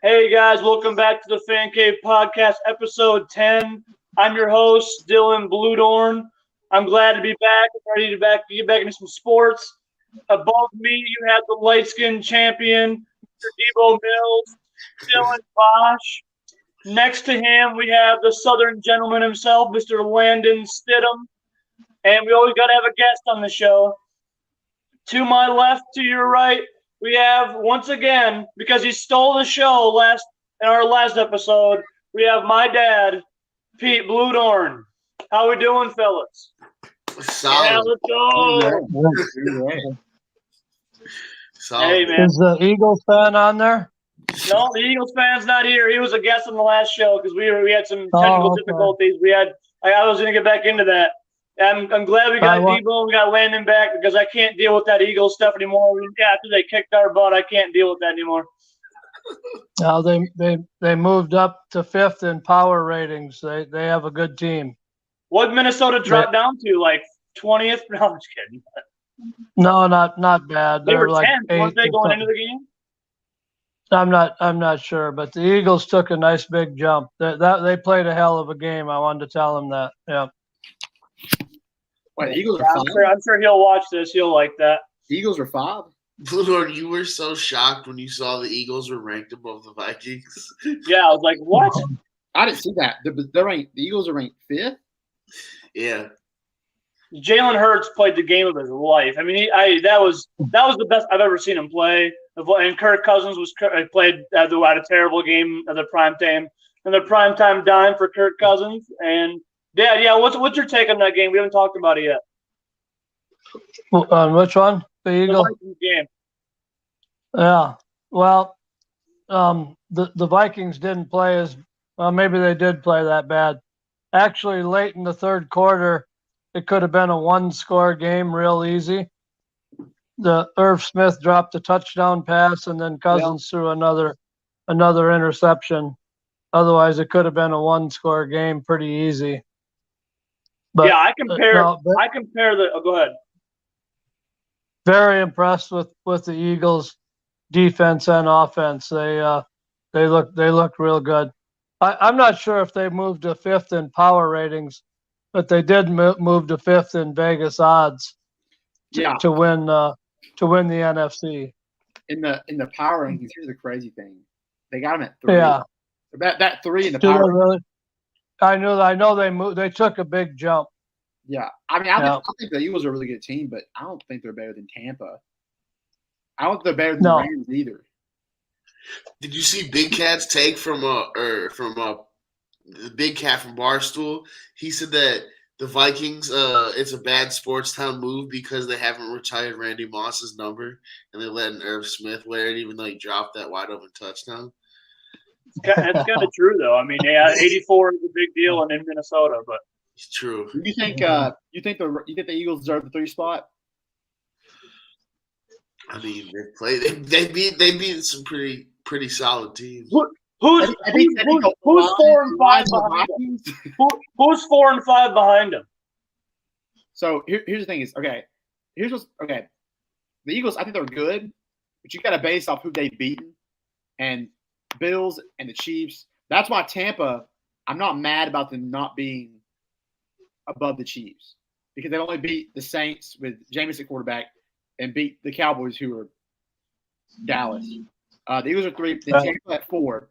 Hey guys, welcome back to the Fan Cave Podcast, episode 10. I'm your host, Dylan Bluedorn. I'm glad to be back. I'm ready to get back into some sports. Above me, you have the light-skinned champion, Mr. Debo Mills, Dylan Bosch. Next to him, we have the Southern gentleman himself, Mr. Landon Stidham. And we always got to have a guest on the show. To my left, to your right, we have, once again, because he stole the show in our last episode, we have my dad, Pete Bluedorn. How we doing, fellas? Solid. Yeah, let's go. Solid. Hey, man. Is the Eagles fan on there? No, the Eagles fan's not here. He was a guest on the last show because we had some technical difficulties. I was going to get back into that. I'm glad we got Debo and we got Landon back because I can't deal with that Eagles stuff anymore. After they kicked our butt, I can't deal with that anymore. No, they moved up to 5th in power ratings. They have a good team. What Minnesota dropped down to, like 20th? No, I'm just kidding. No, not bad. They were like 10th, weren't they, going into the game? I'm not sure, but the Eagles took a nice big jump. They played a hell of a game. I wanted to tell them that. Yeah. Wait, the Eagles are 5? I'm sure he'll watch this. He'll like that. The Eagles are 5? Lord, you were so shocked when you saw the Eagles were ranked above the Vikings. Yeah, I was like, what? I didn't see that. The Eagles are ranked 5th? Yeah. Jalen Hurts played the game of his life. I mean, that was the best I've ever seen him play. And Kirk Cousins played had a terrible game at the primetime dime for Kirk Cousins. And yeah. What's your take on that game? We haven't talked about it yet. On which one? The Eagles game. Yeah. Well, the Vikings didn't play as well. Maybe they did play that bad. Actually, late in the third quarter, it could have been a 1-score game, real easy. Irv Smith dropped a touchdown pass, and then Cousins threw another interception. Otherwise, it could have been a 1-score game, pretty easy. But, yeah, I compare the. Oh, go ahead. Very impressed with the Eagles' defense and offense. They look real good. I'm not sure if they moved to 5th in power ratings, but they did move to 5th in Vegas odds to win the NFC. In the power rankings, here's the crazy thing: they got them at 3. Yeah, that 3 in the power. Really? I know they moved. They took a big jump. Yeah, I mean, I think the Eagles are a really good team, but I don't think they're better than Tampa. I don't think they're better than the Rams either. Did you see Big Cat's take from the Big Cat from Barstool? He said that the Vikings, it's a bad sports town move because they haven't retired Randy Moss's number and they're letting Irv Smith wear it, even though he dropped that wide open touchdown. It's kind of true, though. I mean, 84 is a big deal in Minnesota, but it's true. Do you think the Eagles deserve the 3 spot? I mean, they beat some pretty solid teams. Who's 4 and 5 behind them? Who's 4 and 5 behind them? So here's the thing: the Eagles, I think they're good, but you got to base off who they've beaten, and Bills and the Chiefs. That's why Tampa. I'm not mad about them not being above the Chiefs because they only beat the Saints with Jameis at quarterback and beat the Cowboys, who are Dallas. The Eagles are 3. The Tampa at 4.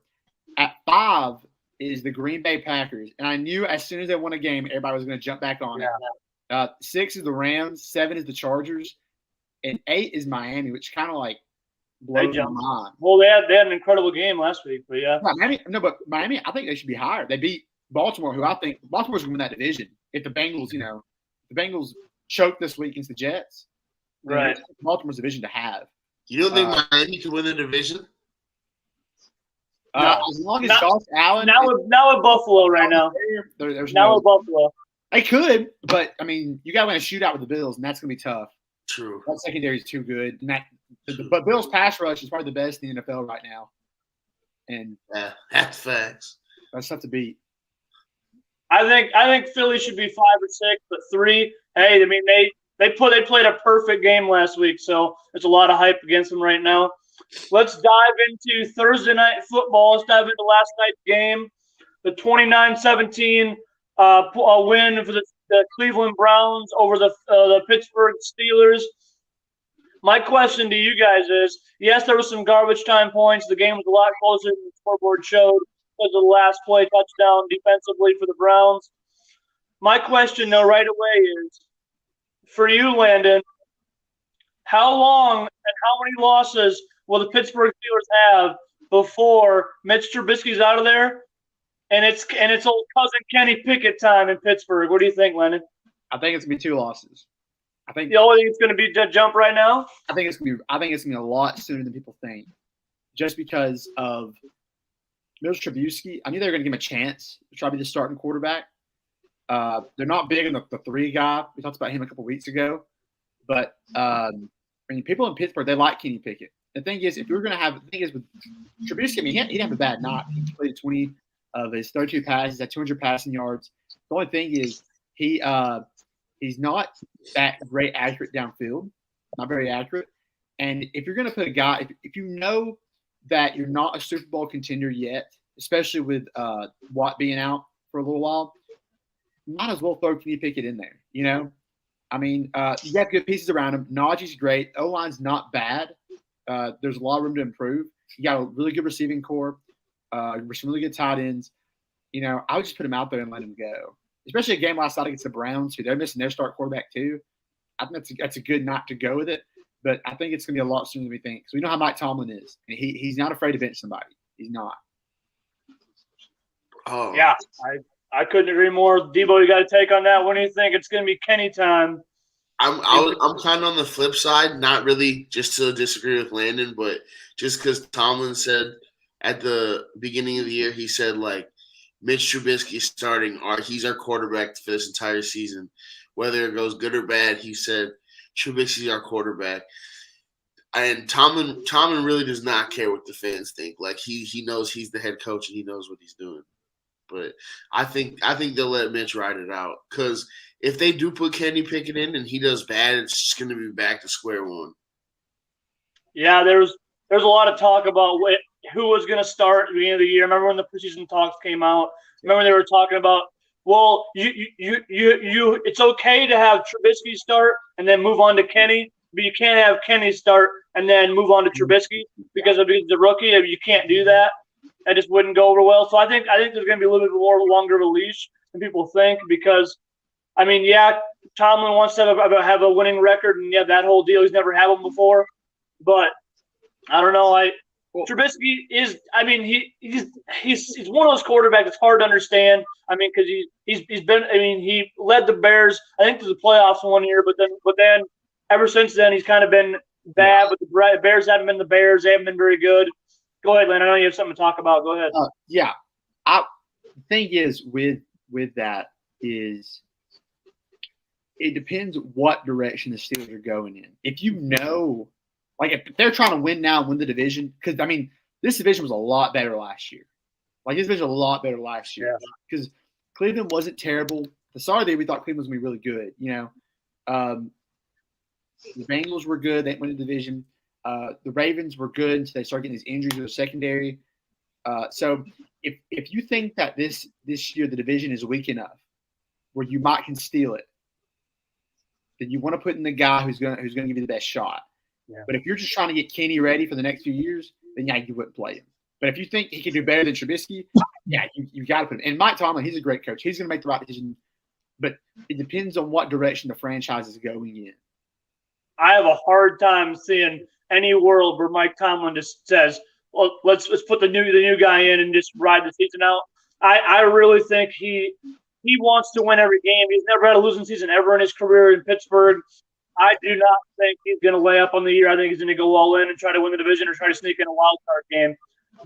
At 5 is the Green Bay Packers, and I knew as soon as they won a game, everybody was going to jump back on it. 6 is the Rams, 7 is the Chargers, and 8 is Miami, which kind of like blows my mind. Well, they had an incredible game last week, but yeah. Miami, I think they should be higher. They beat Baltimore, who I think Baltimore's going to win that division. If the Bengals choke this week against the Jets, right? Baltimore's division to have. You don't think Miami can win the division? As long as Josh Allen. Now with Buffalo right now. There's with Buffalo. They could, but I mean, you got to win a shootout with the Bills, and that's going to be tough. True. That secondary is too good, but Bills' pass rush is probably the best in the NFL right now. And that's facts. That's tough to beat. I think Philly should be 5 or 6, but 3. Hey, I mean they played a perfect game last week, so there's a lot of hype against them right now. let's dive into Thursday night football. Let's dive into last night's game, the 29-17 win for the Cleveland Browns over the Pittsburgh Steelers. My question to you guys is, yes, there was some garbage time points. The game was a lot closer than the scoreboard showed because of the last play touchdown defensively for the Browns. My question, though, right away is, for you, Landon, how long and how many losses will the Pittsburgh Steelers have before Mitch Trubisky's out of there and it's old cousin Kenny Pickett time in Pittsburgh? What do you think, Landon? I think it's gonna be 2 losses. I think you think it's gonna be a jump right now? I think it's gonna be a lot sooner than people think, just because of Mitch Trubisky. I knew they were gonna give him a chance to try to be the starting quarterback. They're not big on the 3 guy. We talked about him a couple weeks ago, but people in Pittsburgh, they like Kenny Pickett. The thing is, with Trubisky, I mean, he didn't have a bad night. He completed 20 of his 32 passes, had 200 passing yards. The only thing is, he's not that great accurate downfield, not very accurate. And if you're going to put a guy, if you know that you're not a Super Bowl contender yet, especially with Watt being out for a little while, you might as well throw Kenny Pickett in there, you know? I mean, you got good pieces around him. Najee's great. O-line's not bad. There's a lot of room to improve. You got a really good receiving core, some really good tight ends. You know, I would just put him out there and let him go. Especially a game last night against the Browns, who they're missing their start quarterback too. I think that's a good night to go with it. But I think it's going to be a lot sooner than we think. So we know how Mike Tomlin is. And he's not afraid to bench somebody. He's not. Oh yeah, I couldn't agree more. Debo, you got to take on that. When do you think it's going to be Kenny time? I'm kind of on the flip side, not really just to disagree with Landon, but just because Tomlin said at the beginning of the year, he said, like, Mitch Trubisky is starting, he's our quarterback for this entire season. Whether it goes good or bad, he said, Trubisky's our quarterback. And Tomlin really does not care what the fans think. Like, he knows he's the head coach and he knows what he's doing. But I think they'll let Mitch ride it out, because if they do put Kenny Pickett in and he does bad, it's just going to be back to square one. Yeah, there's a lot of talk about who was going to start at the beginning of the year. Remember when the preseason talks came out? Remember they were talking about, well, it's okay to have Trubisky start and then move on to Kenny, but you can't have Kenny start and then move on to Trubisky because of the rookie. You can't do that. That just wouldn't go over well. So I think there's going to be a little bit more longer of a leash than people think, because, I mean, yeah, Tomlin wants to have a winning record, and yeah, that whole deal. He's never had one before, but I don't know. Trubisky is. I mean, he's one of those quarterbacks that's hard to understand. I mean, because he's been. I mean, he led the Bears, I think, to the playoffs one year, but then ever since then he's kind of been bad. But the Bears haven't been the Bears. They haven't been very good. Go ahead, Lynn. I know you have something to talk about. Go ahead. Yeah. The thing is with that is it depends what direction the Steelers are going in. If you know, like if they're trying to win now and win the division, because, I mean, this division was a lot better last year. Like, this division was a lot better last year because Cleveland wasn't terrible. The start of the year, we thought Cleveland was going to be really good. You know, the Bengals were good. They won the division. The Ravens were good until they started getting these injuries in the secondary. So if you think that this year the division is weak enough where you can steal it, then you want to put in the guy who's going to give you the best shot. Yeah. But if you're just trying to get Kenny ready for the next few years, then yeah, you wouldn't play him. But if you think he can do better than Trubisky, yeah, you got to put him. And Mike Tomlin, he's a great coach. He's going to make the right decision. But it depends on what direction the franchise is going in. I have a hard time seeing any world where Mike Tomlin just says, well, let's put the new guy in and just ride the season out. I really think he wants to win every game. He's never had a losing season ever in his career in Pittsburgh. I do not think he's going to lay up on the year. I think he's going to go all in and try to win the division or try to sneak in a wild card game.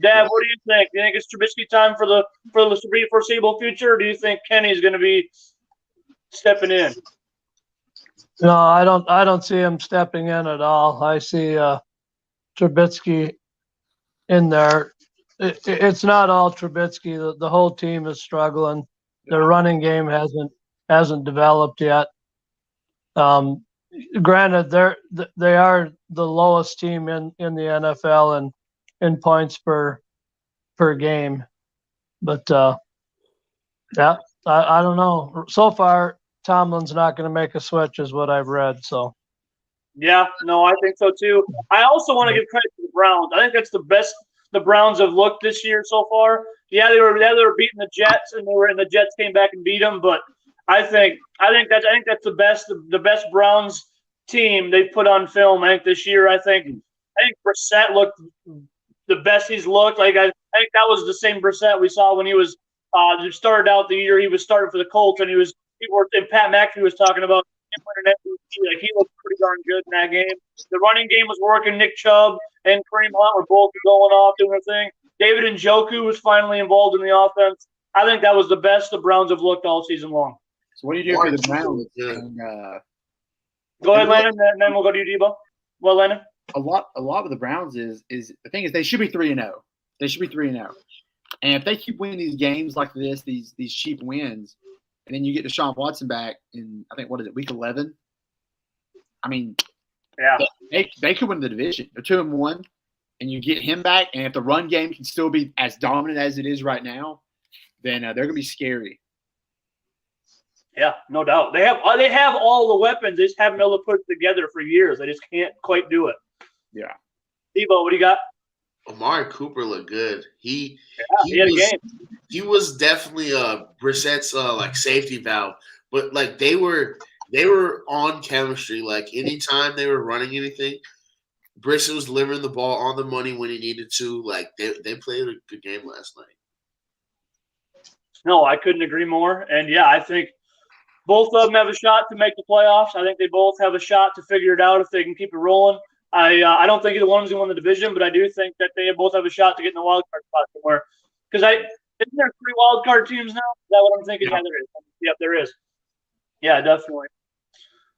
Dad, what do you think? Do you think it's Trubisky time for the foreseeable future, or do you think Kenny's going to be stepping in? No, I don't see him stepping in at all. I see Trubisky in there. It's not all Trubisky. The whole team is struggling. Their running game hasn't developed yet. granted, they are the lowest team in the NFL and in points per game, but yeah, I don't know. So far, Tomlin's not going to make a switch, is what I've read. So Yeah, no, I think so too. I also want to give credit to the Browns. I think that's the best the Browns have looked this year so far. Yeah, they were beating the Jets, and the Jets came back and beat them. But I think that's the best Browns team they've put on film. I think this year. I think Brissett looked the best he's looked. Like I think that was the same Brissett we saw when he was started out the year. He was starting for the Colts, and and Pat McAfee was talking about him winning MVP. Like he looked pretty darn good in that game. The running game was working. Nick Chubb and Kareem Hunt were both going off doing their thing. David Njoku was finally involved in the offense. I think that was the best the Browns have looked all season long. So what do you do for the Browns? Go ahead, Landon, and then we'll go to you, Debo. Well, Landon? A lot of the Browns is the thing is they should be 3-0. They should be 3-0. And if they keep winning these games like this, these cheap wins, and then you get Deshaun Watson back in, I think, week 11? I mean, yeah, they could win the division. They're 2-1, and you get him back, and if the run game can still be as dominant as it is right now, then they're going to be scary. Yeah, no doubt. They have all the weapons. They just haven't been able to put it together for years. They just can't quite do it. Yeah. Debo, what do you got? Amari Cooper looked good. He had a game. He was definitely Brissett's like safety valve, but like they were on chemistry. Like anytime they were running anything, Brissett was delivering the ball on the money when he needed to. Like they played a good game last night. No, I couldn't agree more. And yeah, I think both of them have a shot to make the playoffs. I think they both have a shot to figure it out if they can keep it rolling. I don't think either one of them is going to win the division, but I do think that they both have a shot to get in the wild card spot somewhere. Because isn't there 3 wild card teams now? Is that what I'm thinking? Yeah, there is. Yep, there is. Yeah, definitely.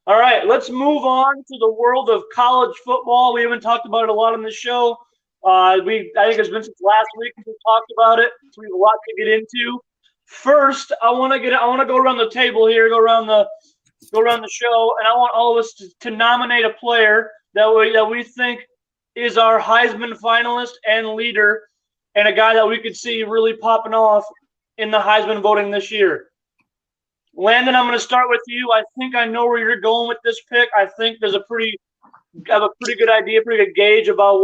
All right, let's move on to the world of college football. We haven't talked about it a lot on this show. I think it's been since last week since we talked about it, so we have a lot to get into. First, I want to go around the table here, go around the show, and I want all of us to nominate a player that we think is our Heisman finalist and leader, and a guy that we could see really popping off in the Heisman voting this year. Landon, I'm going to start with you. I think I know where you're going with this pick. I think I have a pretty good idea, pretty good gauge about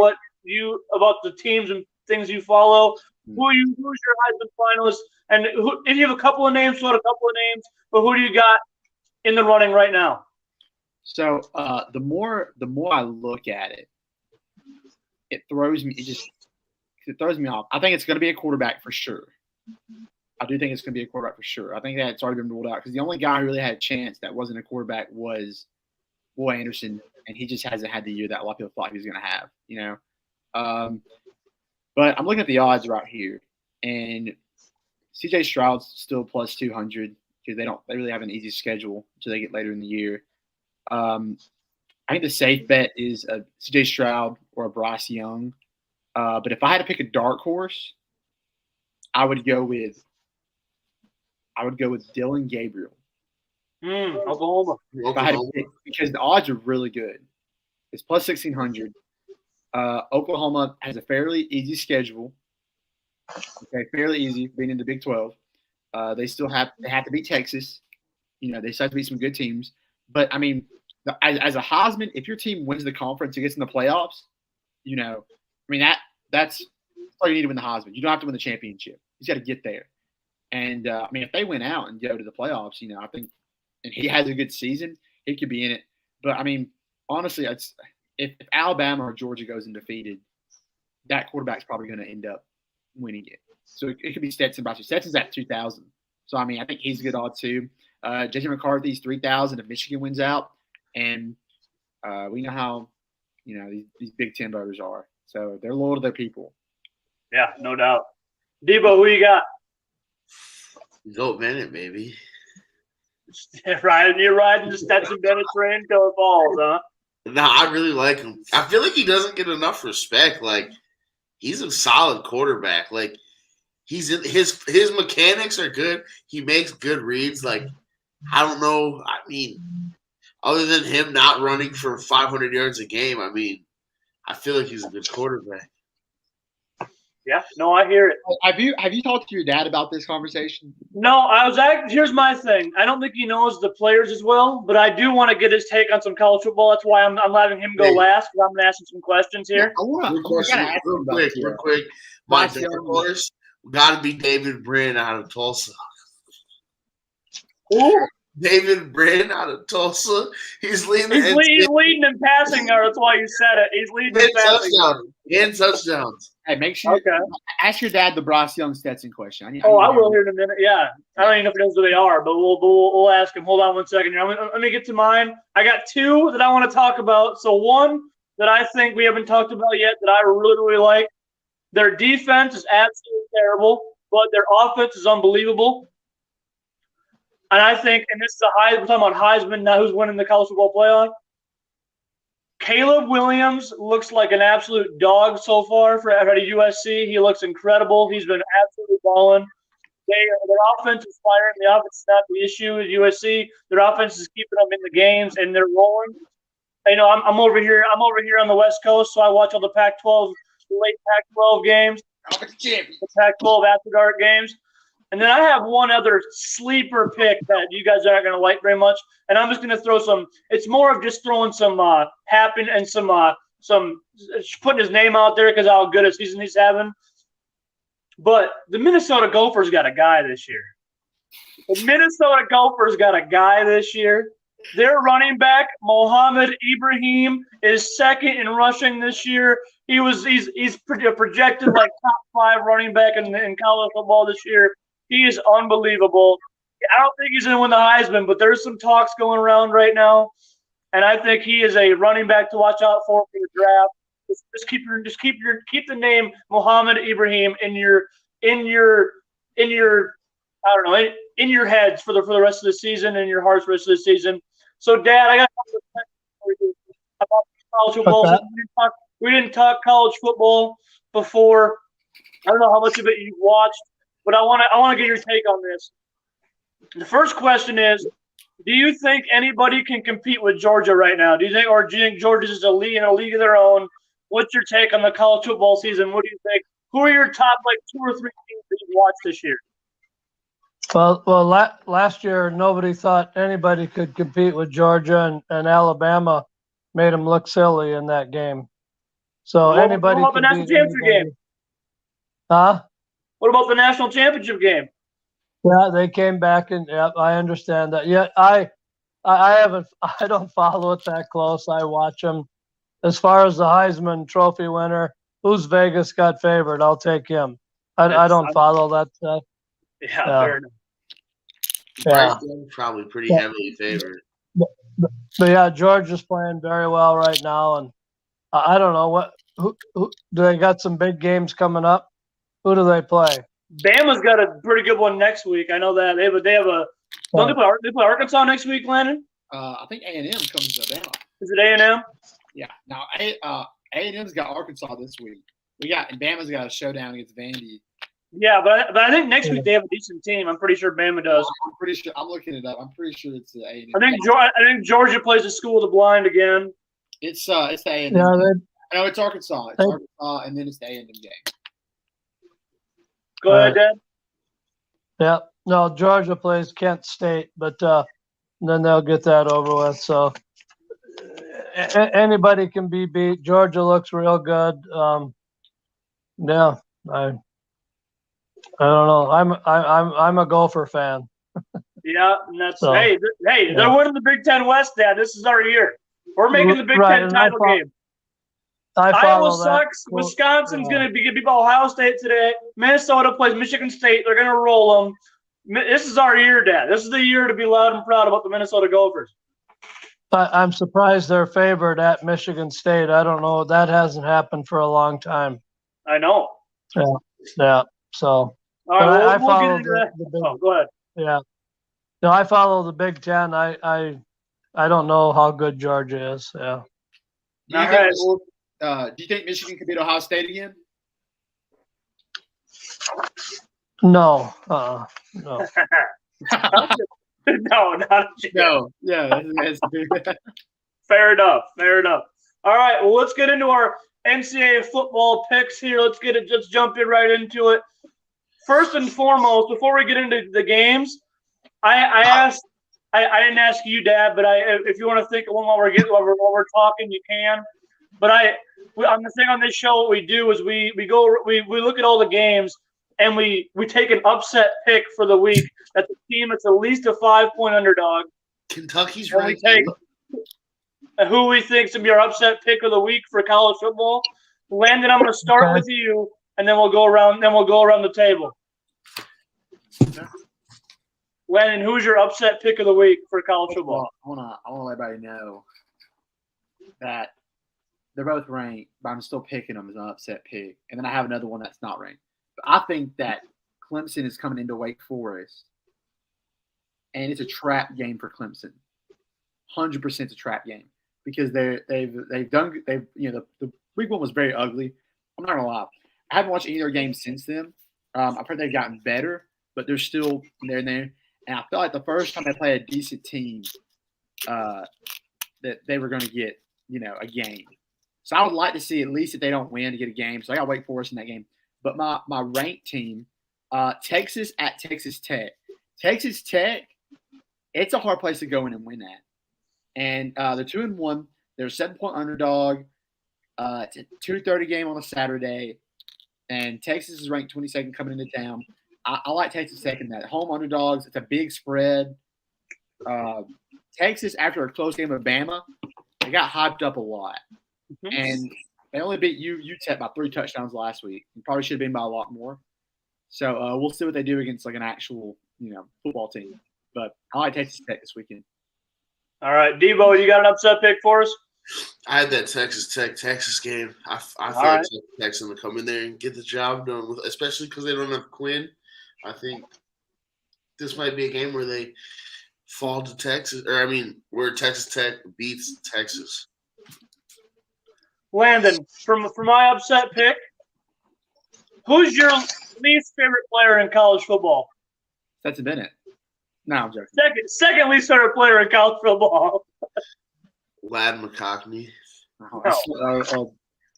about the teams and things you follow. Who's your Heisman finalist? And if you have a couple of names, throw out a couple of names. But who do you got in the running right now? So the more I look at it, it throws me off. I think it's going to be a quarterback for sure. I do think it's going to be a quarterback for sure. I think that's already been ruled out because the only guy who really had a chance that wasn't a quarterback was Will Anderson, and he just hasn't had the year that a lot of people thought he was going to have. But I'm looking at the odds right here, and C.J. Stroud's still plus 200 because they really have an easy schedule until they get later in the year. I think the safe bet is a C.J. Stroud or a Bryce Young. But if I had to pick a dark horse, I would go with Dylan Gabriel. Oklahoma. If I had to pick, because the odds are really good. It's plus 1,600. Oklahoma has a fairly easy schedule. Okay, fairly easy being in the Big 12. They have to beat Texas. They still have to beat some good teams. But I mean, as a Heisman, if your team wins the conference and gets in the playoffs, that's all you need to win the Heisman. You don't have to win the championship. You just got to get there. And if they win out and go to the playoffs, I think, and he has a good season, he could be in it. But I mean, honestly, if Alabama or Georgia goes undefeated, that quarterback's probably going to end up winning it. So it could be Stetson Boston. Stetson's at 2,000. So I mean, I think he's a good odd too. J.J. McCarthy's 3,000 if Michigan wins out, and we know how these Big Ten voters are. So they're loyal to their people. Yeah, no doubt. Debo, who you got? Goat Bennett, baby. You're riding the Stetson Bennett train till it falls, huh? No, I really like him. I feel like he doesn't get enough respect. Like, he's a solid quarterback. Like, his mechanics are good. He makes good reads. Like, I don't know. I mean, other than him not running for 500 yards a game, I mean, I feel like he's a good quarterback. Yeah, no, I hear it. Have you talked to your dad about this conversation? No, here's my thing. I don't think he knows the players as well, but I do want to get his take on some college football. That's why I'm letting him go last, because I'm going to ask him some questions here. Real quick. My dark horse got to be David Brin out of Tulsa. Ooh. David Brin out of Tulsa. He's leading in passing. That's why you said it. He's leading in passing. And touchdowns. Hey, make sure ask your dad the Bryce Young Stetson question. I will here in a minute. Yeah, I don't even know if he knows who they are, but we'll ask him. Hold on 1 second here. Let me get to mine. I got two that I want to talk about. So one that I think we haven't talked about yet that I really, really like. Their defense is absolutely terrible, but their offense is unbelievable. And I think, and this is we're talking about Heisman, now who's winning the college football playoff. Caleb Williams looks like an absolute dog so far at USC. He looks incredible. He's been absolutely balling. Their offense is firing. The offense is not the issue at USC. Their offense is keeping them in the games, and they're rolling. You know, I'm over here on the West Coast, so I watch all the Pac-12, late Pac-12 games, the Pac-12 after dark games. And then I have one other sleeper pick that you guys aren't going to like very much, and I'm just going to throw some. It's more of just throwing some happen and some putting his name out there because how good a season he's having. But the Minnesota Gophers got a guy this year. The Minnesota Gophers got a guy this year. Their running back Mohamed Ibrahim is second in rushing this year. He's projected like top 5 running back in college football this year. He is unbelievable. I don't think he's going to win the Heisman, but there's some talks going around right now, and I think he is a running back to watch out for the draft. Just keep the name Mohamed Ibrahim in your I don't know in your heads for the rest of the season and your hearts for the rest of the season. So, Dad, I got about college football. We didn't talk college football before. I don't know how much of it you've watched. But I want to get your take on this. The first question is, do you think anybody can compete with Georgia right now? Do you think Georgia's is in a league of their own? What's your take on the college football season? What do you think? Who are your top 2 or 3 teams that you've watched this year? Well, last year nobody thought anybody could compete with Georgia, and Alabama made them look silly in that game. So anybody can beat anybody. Game? Huh? What about the national championship game? Yeah, they came back, and I understand that. Yeah, I don't follow it that close. I watch them. As far as the Heisman Trophy winner, who's Vegas got favored? I'll take him. I don't follow that stuff. Yeah, fair enough. Yeah, probably pretty heavily favored. But yeah, Georgia's playing very well right now, and I don't know who do they got some big games coming up. Who do they play? Bama's got a pretty good one next week. I know that they have a. Don't they play Arkansas next week, Landon? I think A&M comes to Bama. Is it A&M? Yeah. Now A&M's got Arkansas this week. And Bama's got a showdown against Vandy. Yeah, but I think next week they have a decent team. I'm pretty sure Bama does. I'm pretty sure. I'm looking it up. I'm pretty sure it's the A&M. I think Georgia plays the School of the Blind again. It's the A&M. Yeah, no, it's Arkansas. It's Arkansas, and then it's the A&M game. Go ahead, Dad. Yeah. No, Georgia plays Kent State, but then they'll get that over with. So anybody can be beat. Georgia looks real good. Yeah, I don't know. I'm a Gopher fan. Yeah, and that's hey, they're winning the Big Ten West, Dad. This is our year. We're making the Big Ten title game. Iowa sucks. Wisconsin's going to beat Ohio State today. Minnesota plays Michigan State. They're going to roll them. This is our year, Dad. This is the year to be loud and proud about the Minnesota Gophers. I'm surprised they're favored at Michigan State. I don't know. That hasn't happened for a long time. I know. Yeah. So all right, I follow the Big, go ahead. Yeah. No, I follow the Big Ten. I don't know how good Georgia is. Yeah. Do you think Michigan can beat Ohio State again? No. No. Who No, not a chance. No, yeah, Fair enough. All right, well, let's get into our NCAA football picks here. Let's jump in right into it. First and foremost, before we get into the games, I didn't ask you, Dad, but if you want to think of one while we're talking, you can. But on the thing on this show, what we do is we look at all the games and we take an upset pick for the week. That's a team that's at least a 5-point underdog. Kentucky's And we right. take who we think's gonna be our upset pick of the week for college football. Landon, I'm gonna start with you, and then we'll go around. The table. Landon, who's your upset pick of the week for college football? I wanna let everybody know that they're both ranked, but I'm still picking them as an upset pick. And then I have another one that's not ranked. But I think that Clemson is coming into Wake Forest, and it's a trap game for Clemson. 100% a trap game because the week one was very ugly. I'm not gonna lie. I haven't watched any of their games since then. I've heard they've gotten better, but they're still there and there. And I felt like the first time they played a decent team, that they were going to get, a game. So I would like to see, at least if they don't win, to get a game. So I got Wake Forest in that game. But my ranked team, Texas at Texas Tech. Texas Tech, it's a hard place to go in and win at. And they're 2-1. They're a 7-point underdog. It's a 2:30 game on a Saturday. And Texas is ranked 22nd coming into town. I like Texas Tech in that. Home underdogs. It's a big spread. Texas, after a close game with Bama, they got hyped up a lot. Mm-hmm. And they only beat UTEP by 3 touchdowns last week. And probably should have been by a lot more. So we'll see what they do against like an actual, football team. But I like Texas Tech this weekend. All right, Debo, you got an upset pick for us? I had that Texas game. I feel like Texas going to come in there and get the job done, especially because they don't have Quinn. I think this might be a game where they fall to Texas, where Texas Tech beats Texas. Landon, for my upset pick, who's your least favorite player in college football? Stetson Bennett. No, I'm joking. Second least favorite player in college football. Lad McConkey.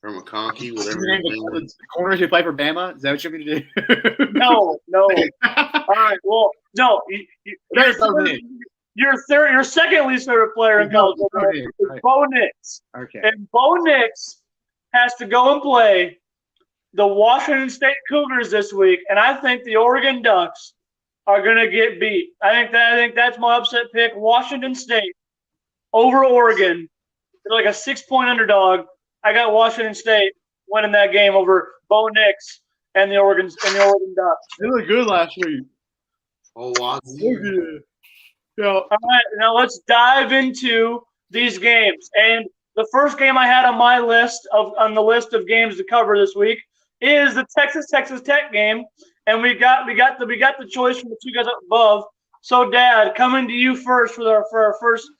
Or McConkey, whatever. The corners who play for Bama? Is that what you're going to do? No. All right. Well, no. Your second least favorite player in college football is Bo Nix. Okay. And Bo Nix has to go and play the Washington State Cougars this week, and I think the Oregon Ducks are going to get beat. I think that's my upset pick. Washington State over Oregon. They're like a 6-point underdog. I got Washington State winning that game over Bo Nix and the Oregon Ducks. They looked good last week. Oh, wow. Yeah. All right, now let's dive into these games. And the first game I had on the list of games to cover this week is the Texas Tech game, and we got the choice from the two guys up above. So, Dad, coming to you first for our first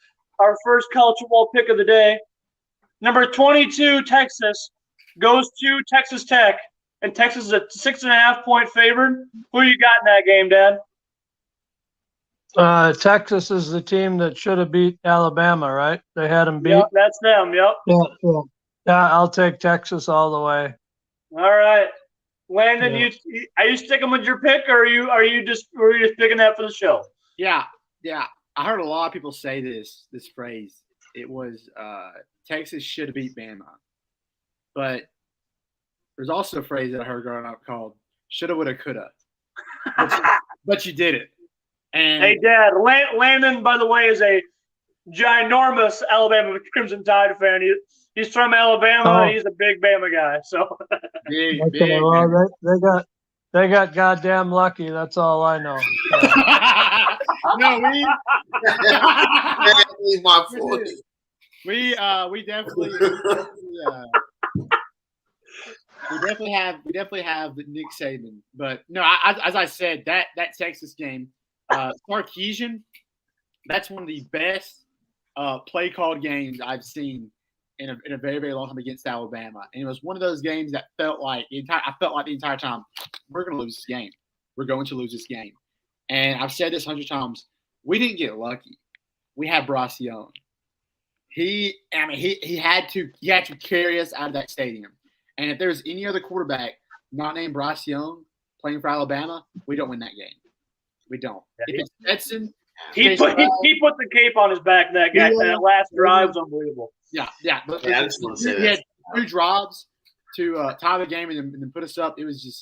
college football pick of the day. Number 22, Texas, goes to Texas Tech, and Texas is a 6.5-point favorite. Who you got in that game, Dad? Texas is the team that should have beat Alabama, right? They had them beat. Yep, that's them. Yep. Yeah, I'll take Texas all the way. All right, Landon, are you sticking with your pick, or are you just picking that for the show? Yeah. I heard a lot of people say this phrase. It was Texas should have beat Bama, but there's also a phrase that I heard growing up called "shoulda, woulda, coulda," but you did it. And hey, Dad, Landon, by the way, is a ginormous Alabama Crimson Tide fan. He's from Alabama. He's a big Bama guy. So big. Well, they got goddamn lucky. That's all I know. No, we definitely have Nick Saban, but no, as I said, that Texas game, Sarkisian, that's one of the best play called games I've seen in a very, very long time against Alabama, and it was one of those games that felt like the entire time we're going to lose this game. We're going to lose this game. And I've said this 100 times. we didn't get lucky. We had Bryce Young. He had to carry us out of that stadium. And if there's any other quarterback not named Bryce Young playing for Alabama, we don't win that game. We don't. If it's Stetson, he put the cape on his back. That guy, that last drive was unbelievable. Yeah. But I just want to say he had 2 drives to tie the game and then put us up. It was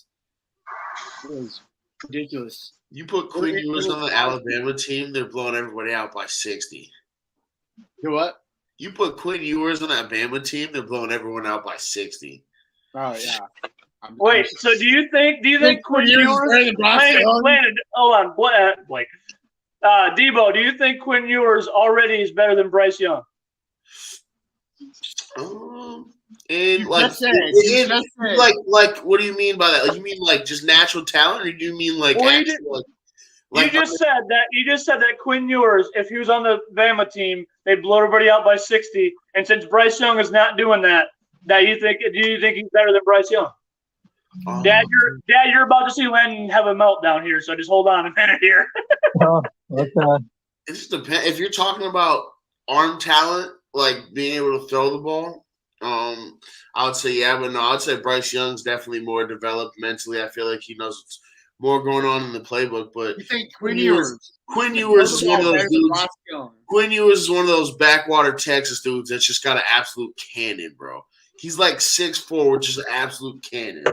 ridiculous. You put Quinn Ewers on the Alabama team, they're blowing everybody out by 60. You know what? You put Quinn Ewers on that Bama team, they're blowing everyone out by 60. Oh yeah. Wait, so do you think Quinn Ewers? Landon, hold on, what, Blake? Debo, do you think Quinn Ewers already is better than Bryce Young? And what do you mean by that? Like, you mean like just natural talent, or do you mean like actual? You just said that Quinn Ewers, if he was on the Bama team, they'd blow everybody out by 60. And since Bryce Young is not doing that, do you think he's better than Bryce Young? Dad, you're about to see Landon have a meltdown here, so just hold on a minute here. Okay. It just depends. If you're talking about arm talent, like being able to throw the ball, I would say yeah, but no, I'd say Bryce Young's definitely more developed mentally. I feel like he knows what's more going on in the playbook. But you think Quinn Ewers is one of those dudes. Quinn Ewers is one of those backwater Texas dudes that's just got an absolute cannon, bro. He's like 6'4", which is an absolute cannon.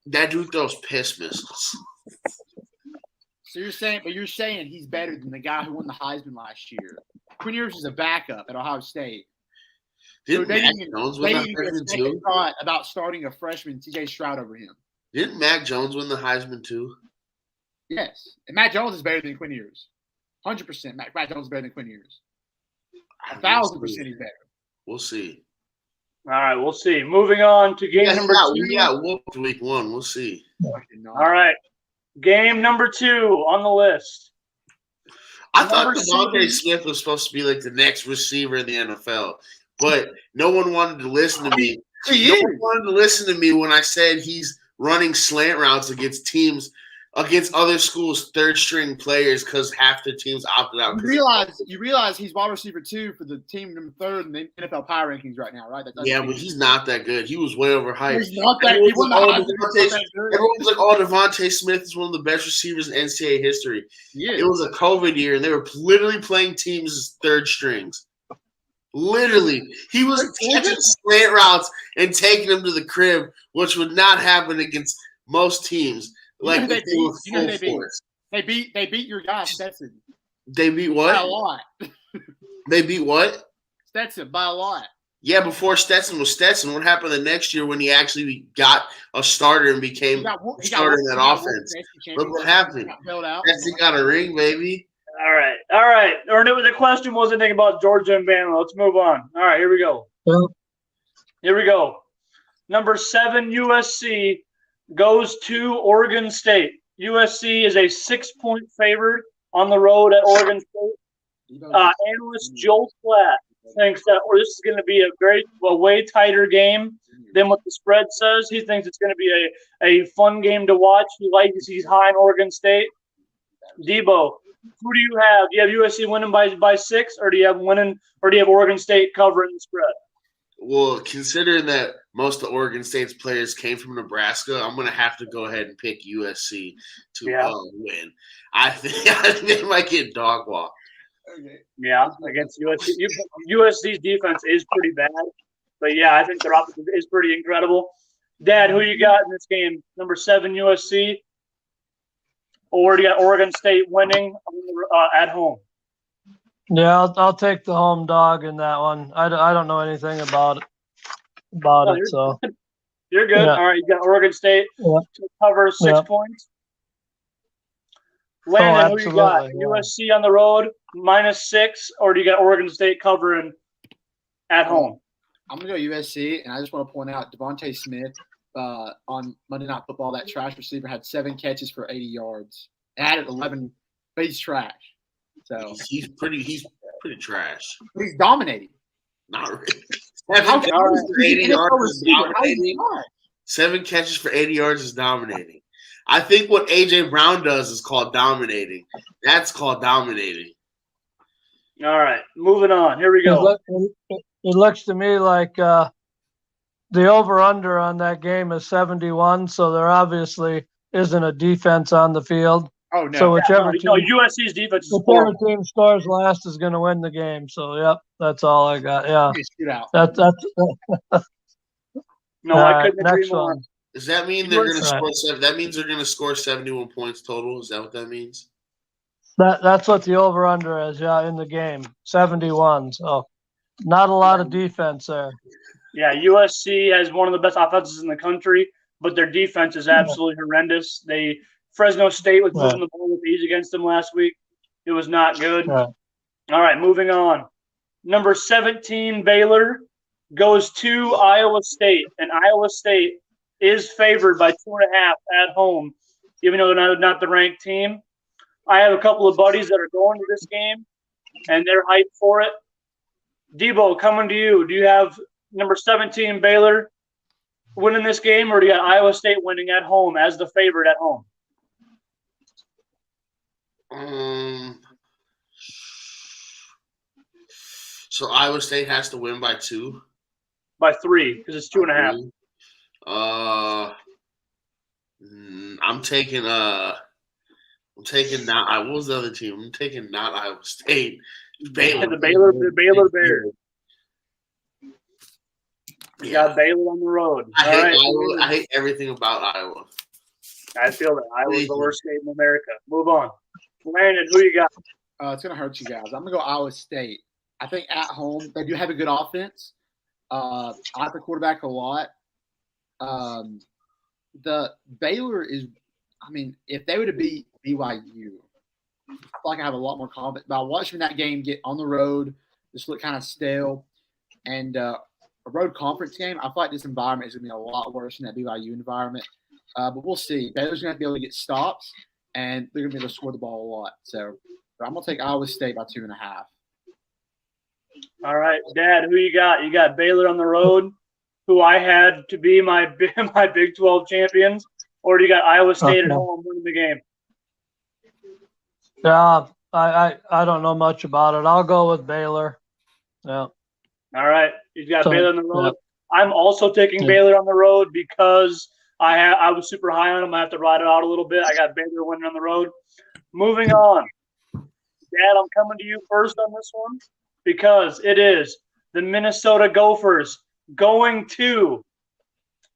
That dude throws piss missiles. So you're saying he's better than the guy who won the Heisman last year. Quinn Ewers is a backup at Ohio State. Didn't Mac Jones win the Heisman too? Thought about starting a freshman C.J. Stroud over him. Didn't Mac Jones win the Heisman too? Yes, and Mac Jones is better than Quinn Ewers. 100%. Mac Jones is better than Quinn Ewers. 1,000% he's better. We'll see. All right, we'll see. Moving on to game number 2. We got whooped week 1. We'll see. All right. Game number 2 on the list. I thought DeVonta Smith was supposed to be like the next receiver in the NFL, but no one wanted to listen to me. No one wanted to listen to me when I said he's running slant routes against other schools' third-string players because half the teams opted out. You realize he's wide receiver 2 for the team number 3rd in the NFL Power Rankings right now, right? Yeah, but he's not that good. He was way overhyped. He's not that. Everyone was like, "Oh, DeVonta Smith is one of the best receivers in NCAA history." Yeah. It was a COVID year, and they were literally playing teams as third strings. Literally, he was catching slant routes and taking them to the crib, which would not happen against most teams. Like they beat your guy Stetson. They beat what? By a lot. They beat what? Stetson by a lot. Yeah, before Stetson was Stetson. What happened the next year when he actually got a starter and became a starter in that offense? Look what happened. Stetson got a ring, baby. All right. Or the question was anything about Georgia and Bama. Let's move on. All right, here we go. Here we go. Number 7 USC goes to Oregon State. USC is a 6-point favorite on the road at Oregon State. Analyst Joel Klatt thinks that this is going to be a way tighter game than what the spread says. He thinks it's going to be a fun game to watch. He's high in Oregon State. Debo, who do you have? Do you have USC winning by 6, or do you have Oregon State covering the spread? Well, considering that most of Oregon State's players came from Nebraska, I'm going to have to go ahead and pick USC to win. I think they might get dog walked. Okay. Yeah, against USC. USC's defense is pretty bad, but yeah, I think their offense is pretty incredible. Dad, who you got in this game? Number 7 USC, or do you got Oregon State winning at home? Yeah, I'll take the home dog in that one. I don't know anything about it. So you're good. Yeah. All right, you got Oregon State to cover 6 points. Landon, who you got? Yeah. USC on the road -6, or do you got Oregon State covering at home? I'm gonna go USC, and I just want to point out DeVonta Smith on Monday Night Football. That trash receiver had 7 catches for 80 yards. Added 11, but he's trash. So he's pretty trash. But he's dominating. Not really. 7 catches for 80 yards is dominating. 7 catches for 80 yards is dominating. I think what A.J. Brown does is called dominating. That's called dominating. All right, moving on. Here we go. It looks to me like the over-under on that game is 71, so there obviously isn't a defense on the field. Oh no! So whichever USC's defense is whichever horrible. team scores last is going to win the game. So, yep, that's all I got. Yeah, Shootout. that's No, all I right, couldn't agree next more. one. Does that mean they're going to Right. score 7? That means they're going to score 71 points total. Is that what that means? That's what the over-under is. Yeah, in the game, 71. So, not a lot of defense there. Yeah, USC has one of the best offenses in the country, but their defense is absolutely horrendous. Fresno State was moving the ball with ease against them last week. It was not good. Right. All right, moving on. Number 17, Baylor, goes to Iowa State, and Iowa State is favored by 2.5 at home, even though they're not the ranked team. I have a couple of buddies that are going to this game, and they're hyped for it. Debo, coming to you. Do you have number 17, Baylor, winning this game, or do you got Iowa State winning at home as the favorite at home? So Iowa State has to win by 2? By 3, because it's 2.5. I'm taking not. What was the other team? I'm taking not Iowa State. Baylor. The Baylor Bears. You got Baylor on the road. I hate everything about Iowa. I feel that Iowa's the worst state in America. Move on. Landon, who you got? It's going to hurt you guys. I'm going to go Iowa State. I think at home, they do have a good offense. I like the quarterback a lot. The Baylor is, if they were to beat BYU, I feel like I have a lot more confidence. But watching that game get on the road, just look kind of stale. And a road conference game, I feel like this environment is going to be a lot worse than that BYU environment. But we'll see. Baylor's going to be able to get stops, and they're going to be able to score the ball a lot. So I'm going to take Iowa State by 2.5. All right, Dad, who you got? You got Baylor on the road, who I had to be my Big 12 champions, or do you got Iowa State at home winning the game? Yeah, I don't know much about it. I'll go with Baylor. Yeah. All right, you got Baylor on the road. Yeah. I'm also taking Baylor on the road because I was super high on them. I have to ride it out a little bit. I got Baylor winning on the road. Moving on. Dad, I'm coming to you first on this one because it is the Minnesota Gophers going to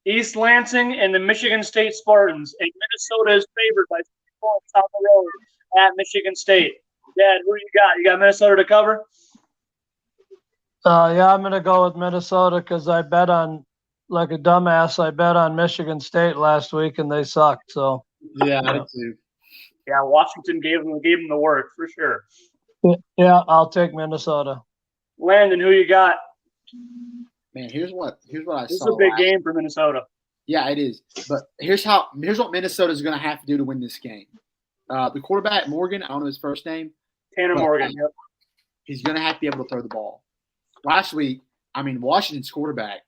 East Lansing and the Michigan State Spartans. And Minnesota is favored by 3 points on the road at Michigan State. Dad, who you got? You got Minnesota to cover? Yeah, I'm going to go with Minnesota because I bet on, like a dumbass, I bet on Michigan State last week and they sucked. So yeah, I did too. Yeah, Washington gave them the work for sure. Yeah, I'll take Minnesota. Landon, who you got? Man, here's what I saw. This is a big game for Minnesota. Yeah, it is. But here's what Minnesota is going to have to do to win this game. The quarterback, Morgan, I don't know his first name. Tanner Morgan. Yep. He's going to have to be able to throw the ball. Last week, Washington's quarterback,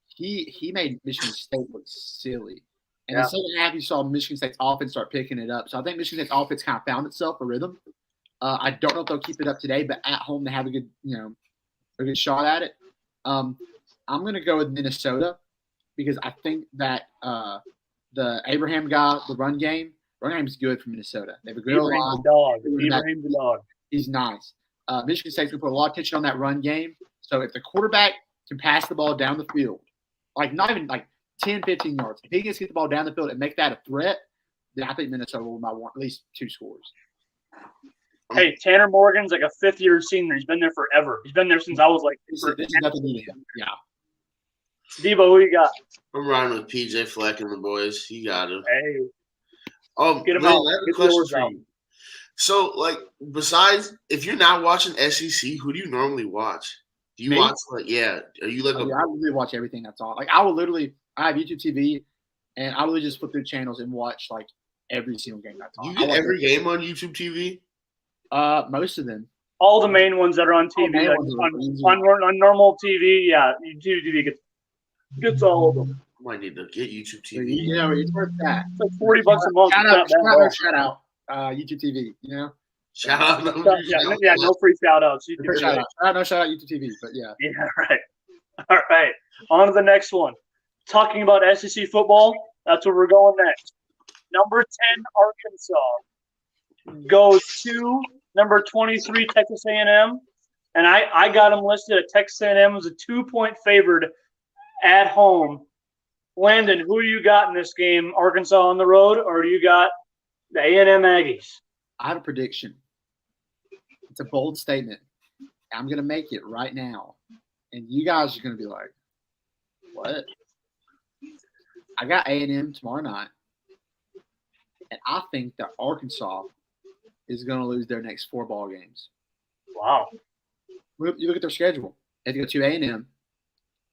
he made Michigan State look silly. And in the second half, you saw Michigan State's offense start picking it up. So I think Michigan State's offense kind of found itself a rhythm. I don't know if they'll keep it up today, but at home they have a good shot at it. I'm going to go with Minnesota because I think that the Abraham guy, the run game is good for Minnesota. They have a good line. Abraham's the dog. He's nice. Michigan State's going to put a lot of attention on that run game. So if the quarterback can pass the ball down the field, not even 10, 15 yards, if he can get the ball down the field and make that a threat, then I think Minnesota will win by at least 2 scores. Hey, Tanner Morgan's like a fifth-year senior. He's been there forever. He's been there since I was This is nothing new to him. Yeah. Debo, who you got? I'm riding with PJ Fleck and the boys. He got him. Hey. Get him out. I have a question for you. So, besides, if you're not watching SEC, who do you normally watch? Do you watch, are you like I really watch everything that's on. I have YouTube TV, and I really just flip through channels and watch, every single game that's on. You get every game on YouTube TV? Most of them. All the main ones that are on TV. On normal TV, yeah. YouTube TV gets all of them. might need to get YouTube So, TV. you know, it's worth that. It's like $40 a month. Shout It's out, not bad at all. YouTube TV. You know, Shout out. No free shout outs. You can shout out, YouTube TV. But yeah, Yeah, right. All right. On to the next one. Talking about SEC football, that's where we're going next. Number 10, Arkansas goes to number 23, Texas A&M. And I got them listed at Texas A&M as a 2-point favored at home. Landon, who you got in this game? Arkansas on the road, or do you got the A&M Aggies? I have a prediction. It's a bold statement. I'm going to make it right now. And you guys are going to be like, what? I got A&M tomorrow night. And I think that Arkansas is going to lose their next 4 ball games. Wow. You look at their schedule. They have to go to A&M.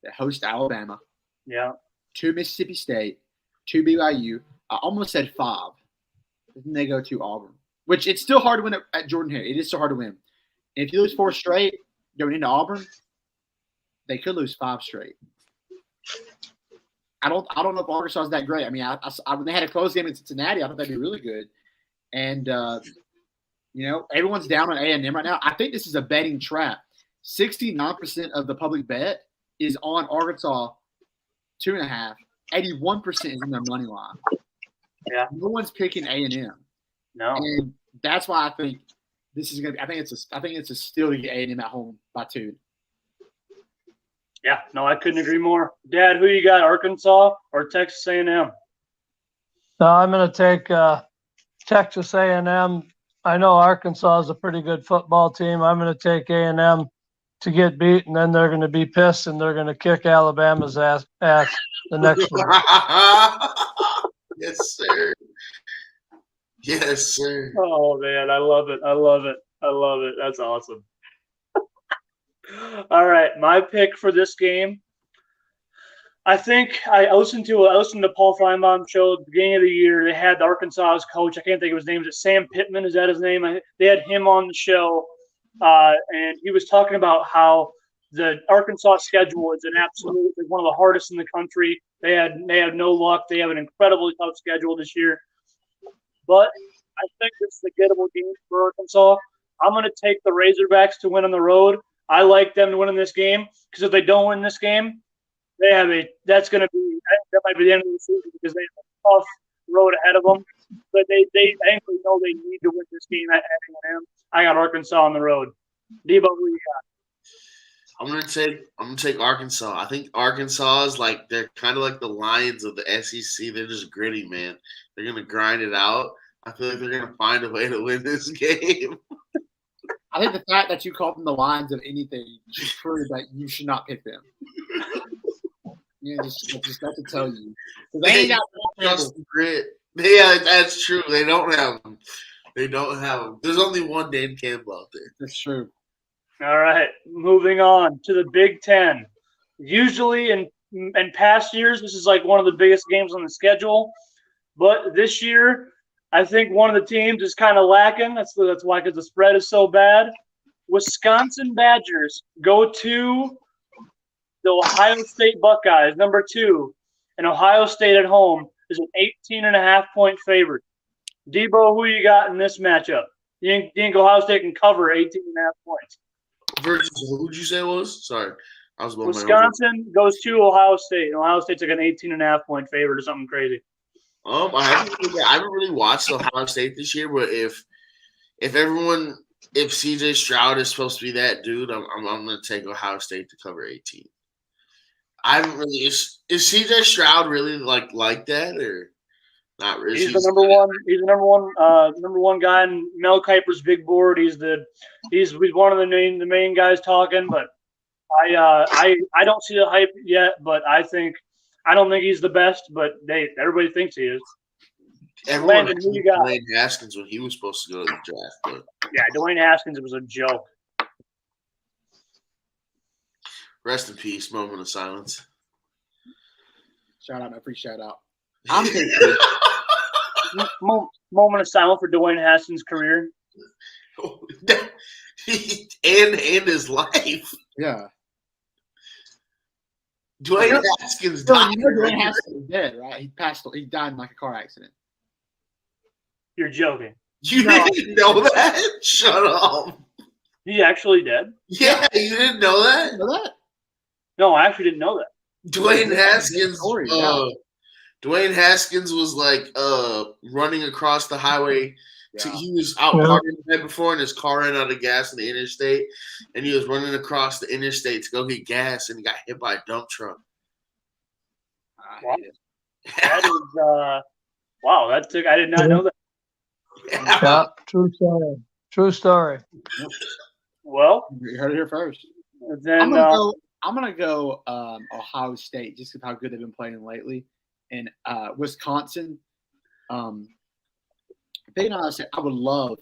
They host Alabama. Yeah. 2 Mississippi State. 2 BYU. I almost said 5. Then they go to Auburn. Which it's still hard to win at Jordan-Hare. It is still hard to win. And if you lose 4 straight going into Auburn, they could lose 5 straight. I don't know if Arkansas is that great. I mean, when they had a close game in Cincinnati, I thought they'd be really good. And you know, everyone's down on A&M right now. I think this is a betting trap. 69% of the public bet is on Arkansas 2.5. 81% is in their money line. Yeah. No one's picking A&M. No. And that's why I think this is going to be. I think it's a steal to get A&M at home by 2. Yeah, no, I couldn't agree more. Dad, who you got, Arkansas or Texas A&M? No, I'm going to take Texas A&M. I know Arkansas is a pretty good football team. I'm going to take A&M to get beat, and then they're going to be pissed, and they're going to kick Alabama's ass the next week. Yes, sir. Yes, sir. Oh, man, I love it. I love it. I love it. That's awesome. All right, my pick for this game. I think I listened to Paul Feinbaum show at the beginning of the year. They had the Arkansas's coach. I can't think of his name. Is it Sam Pittman? Is that his name? They had him on the show, and he was talking about how the Arkansas schedule is one of the hardest in the country. They had no luck. They have an incredibly tough schedule this year, but I think this is a gettable game for Arkansas. I'm going to take the Razorbacks to win on the road. I like them to win in this game because if they don't win this game, that might be the end of the season because they have a tough road ahead of them. But they thankfully know they need to win this game at A&M. I got Arkansas on the road. Debo, who you got? I'm gonna take Arkansas. I think Arkansas is they're kind of like the Lions of the SEC. They're just gritty, man. They're gonna grind it out. I feel like they're gonna find a way to win this game. I think the fact that you called them the Lions of anything should prove that you should not pick them. Yeah, just got to tell you. They ain't got just grit. Yeah, that's true. They don't have them. There's only one Dan Campbell out there. That's true. All right, moving on to the Big Ten. Usually in past years, this is like one of the biggest games on the schedule. But this year, I think one of the teams is kind of lacking. That's why, because the spread is so bad. Wisconsin Badgers go to the Ohio State Buckeyes, number 2. And Ohio State at home is an 18.5-point favorite. Debo, who you got in this matchup? You think Ohio State can cover 18.5 points? Versus who did you say it was? Sorry. I was blowing Wisconsin goes to Ohio State. And Ohio State's like an 18.5-point favorite or something crazy. I haven't really watched Ohio State this year, but if CJ Stroud is supposed to be that dude, I'm gonna take Ohio State to cover 18. I haven't really is CJ Stroud really like that or not really? He's the number one. He's the number one guy in Mel Kiper's big board. He's one of the main guys talking, but I don't see the hype yet, but I don't think he's the best, but everybody thinks he is. Everyone Landon, who you got? Dwayne Haskins when he was supposed to go to the draft. But Yeah, Dwayne Haskins, it was a joke. rest in peace. Moment of silence. Shout out, my free shout out. I'm thinking moment of silence for Dwayne Haskins' career. and his life. Yeah. Dwayne Haskins So, died. you know Dwayne Haskins is dead, right? He died in like a car accident. You're joking. You didn't know that? Shut up. He actually dead? Yeah, you didn't know You that? know that? No, I actually didn't know that. Dwayne Haskins. Story, yeah. Dwayne Haskins was like running across the highway. Yeah. He was out partying the night before, and his car ran out of gas in the interstate, and he was running across the interstate to go get gas, and he got hit by a dump truck. I Wow. hate it. That is wow, I did not know that. Yeah, true story. True story. Well, You heard it here first. then I'm gonna go Ohio State just because how good they've been playing lately, and Wisconsin. Being Ohio State, I would love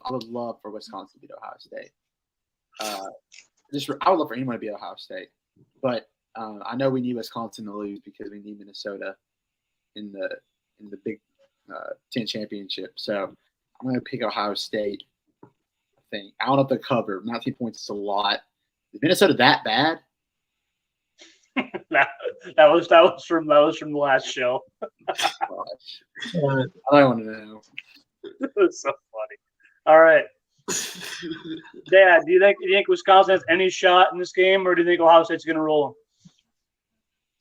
for Wisconsin to beat Ohio State. I would love for anyone to beat Ohio State, but I know we need Wisconsin to lose because we need Minnesota in the Big Ten championship. So I'm gonna pick Ohio State. I think I don't know if they cover 19 points is a lot. Is Minnesota that bad? that was from the last show. Gosh. I don't want to know. It was so funny. All right, Dad, do you think Wisconsin has any shot in this game, or do you think Ohio State's going to roll them?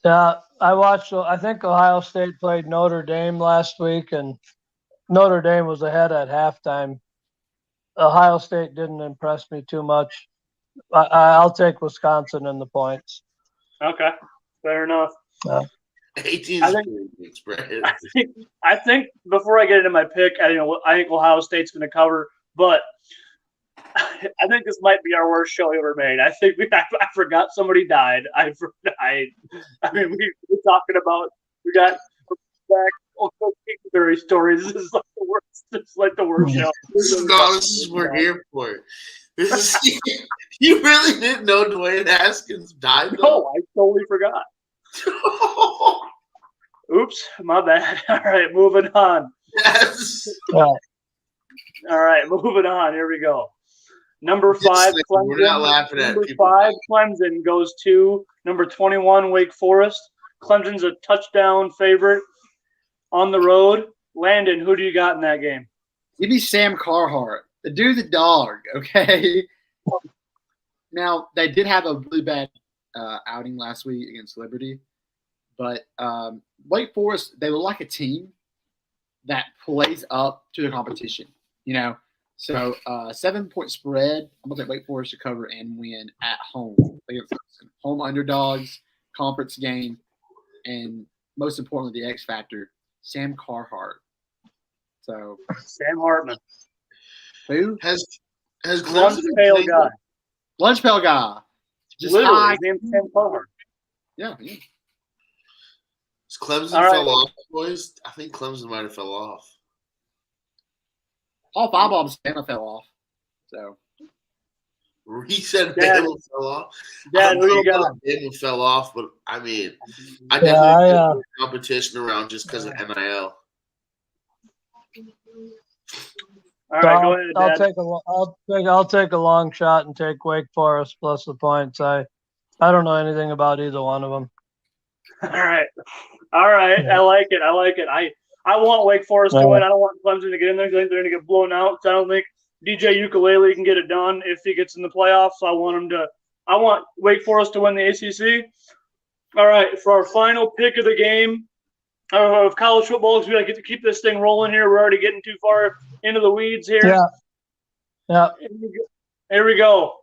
Yeah, I think Ohio State played Notre Dame last week, and Notre Dame was ahead at halftime. Ohio State didn't impress me too much. I'll take Wisconsin in the points. Okay, fair enough. 18 I is think- pretty big spread. I think before I get into my pick, I think Ohio State's going to cover, but I think this might be our worst show ever made. I think I forgot somebody died. I mean, we're talking about we got back Kingsbury stories. This is like the worst. It's like the worst show. This is what we're here for. This is, you really didn't know Dwayne Haskins died? No, I totally forgot. Oops, my bad. All right, moving on. Yes. All right, moving on. Here we go. Number 5, Clemson. We're not laughing at Number people. 5, Clemson goes to number 21, Wake Forest. Clemson's a touchdown favorite on the road. Landon, who do you got in that game? Give me Sam Carhart. The dude's a dog, okay? Now, they did have a really bad outing last week against Liberty, but Wake Forest, they look like a team that plays up to the competition, you know? So, 7-point spread. I'm going to take Wake Forest to cover and win at home. Home underdogs, conference game, and most importantly, the X factor, Sam Carhart. So, Sam Hartman. who? Has Lunch Clemson pail played- guy. Lunch pail guy. Just Literally, high. his name's Sam Carhart. Yeah. Has Clemson All right. fell off, boys? I think Clemson might have fell off. All 5 of them Bama fell off. So, He said Dad. Bama fell off. Dad, who you I don't got? know if Bama fell off, but I mean, I Yeah, definitely I, think there's competition around just because of NIL. All right, go ahead, I'll Dad. I'll take a long shot and take Wake Forest plus the points. I don't know anything about either one of them. All right. I like it. I want Wake Forest to win. I don't want Clemson to get in there. I think they're going to get blown out. So I don't think DJ Ukulele can get it done if he gets in the playoffs. So I want Wake Forest to win the ACC. All right, for our final pick of the game of college football, because we get to keep this thing rolling here. We're already getting too far into the weeds here. Yeah. Here we go.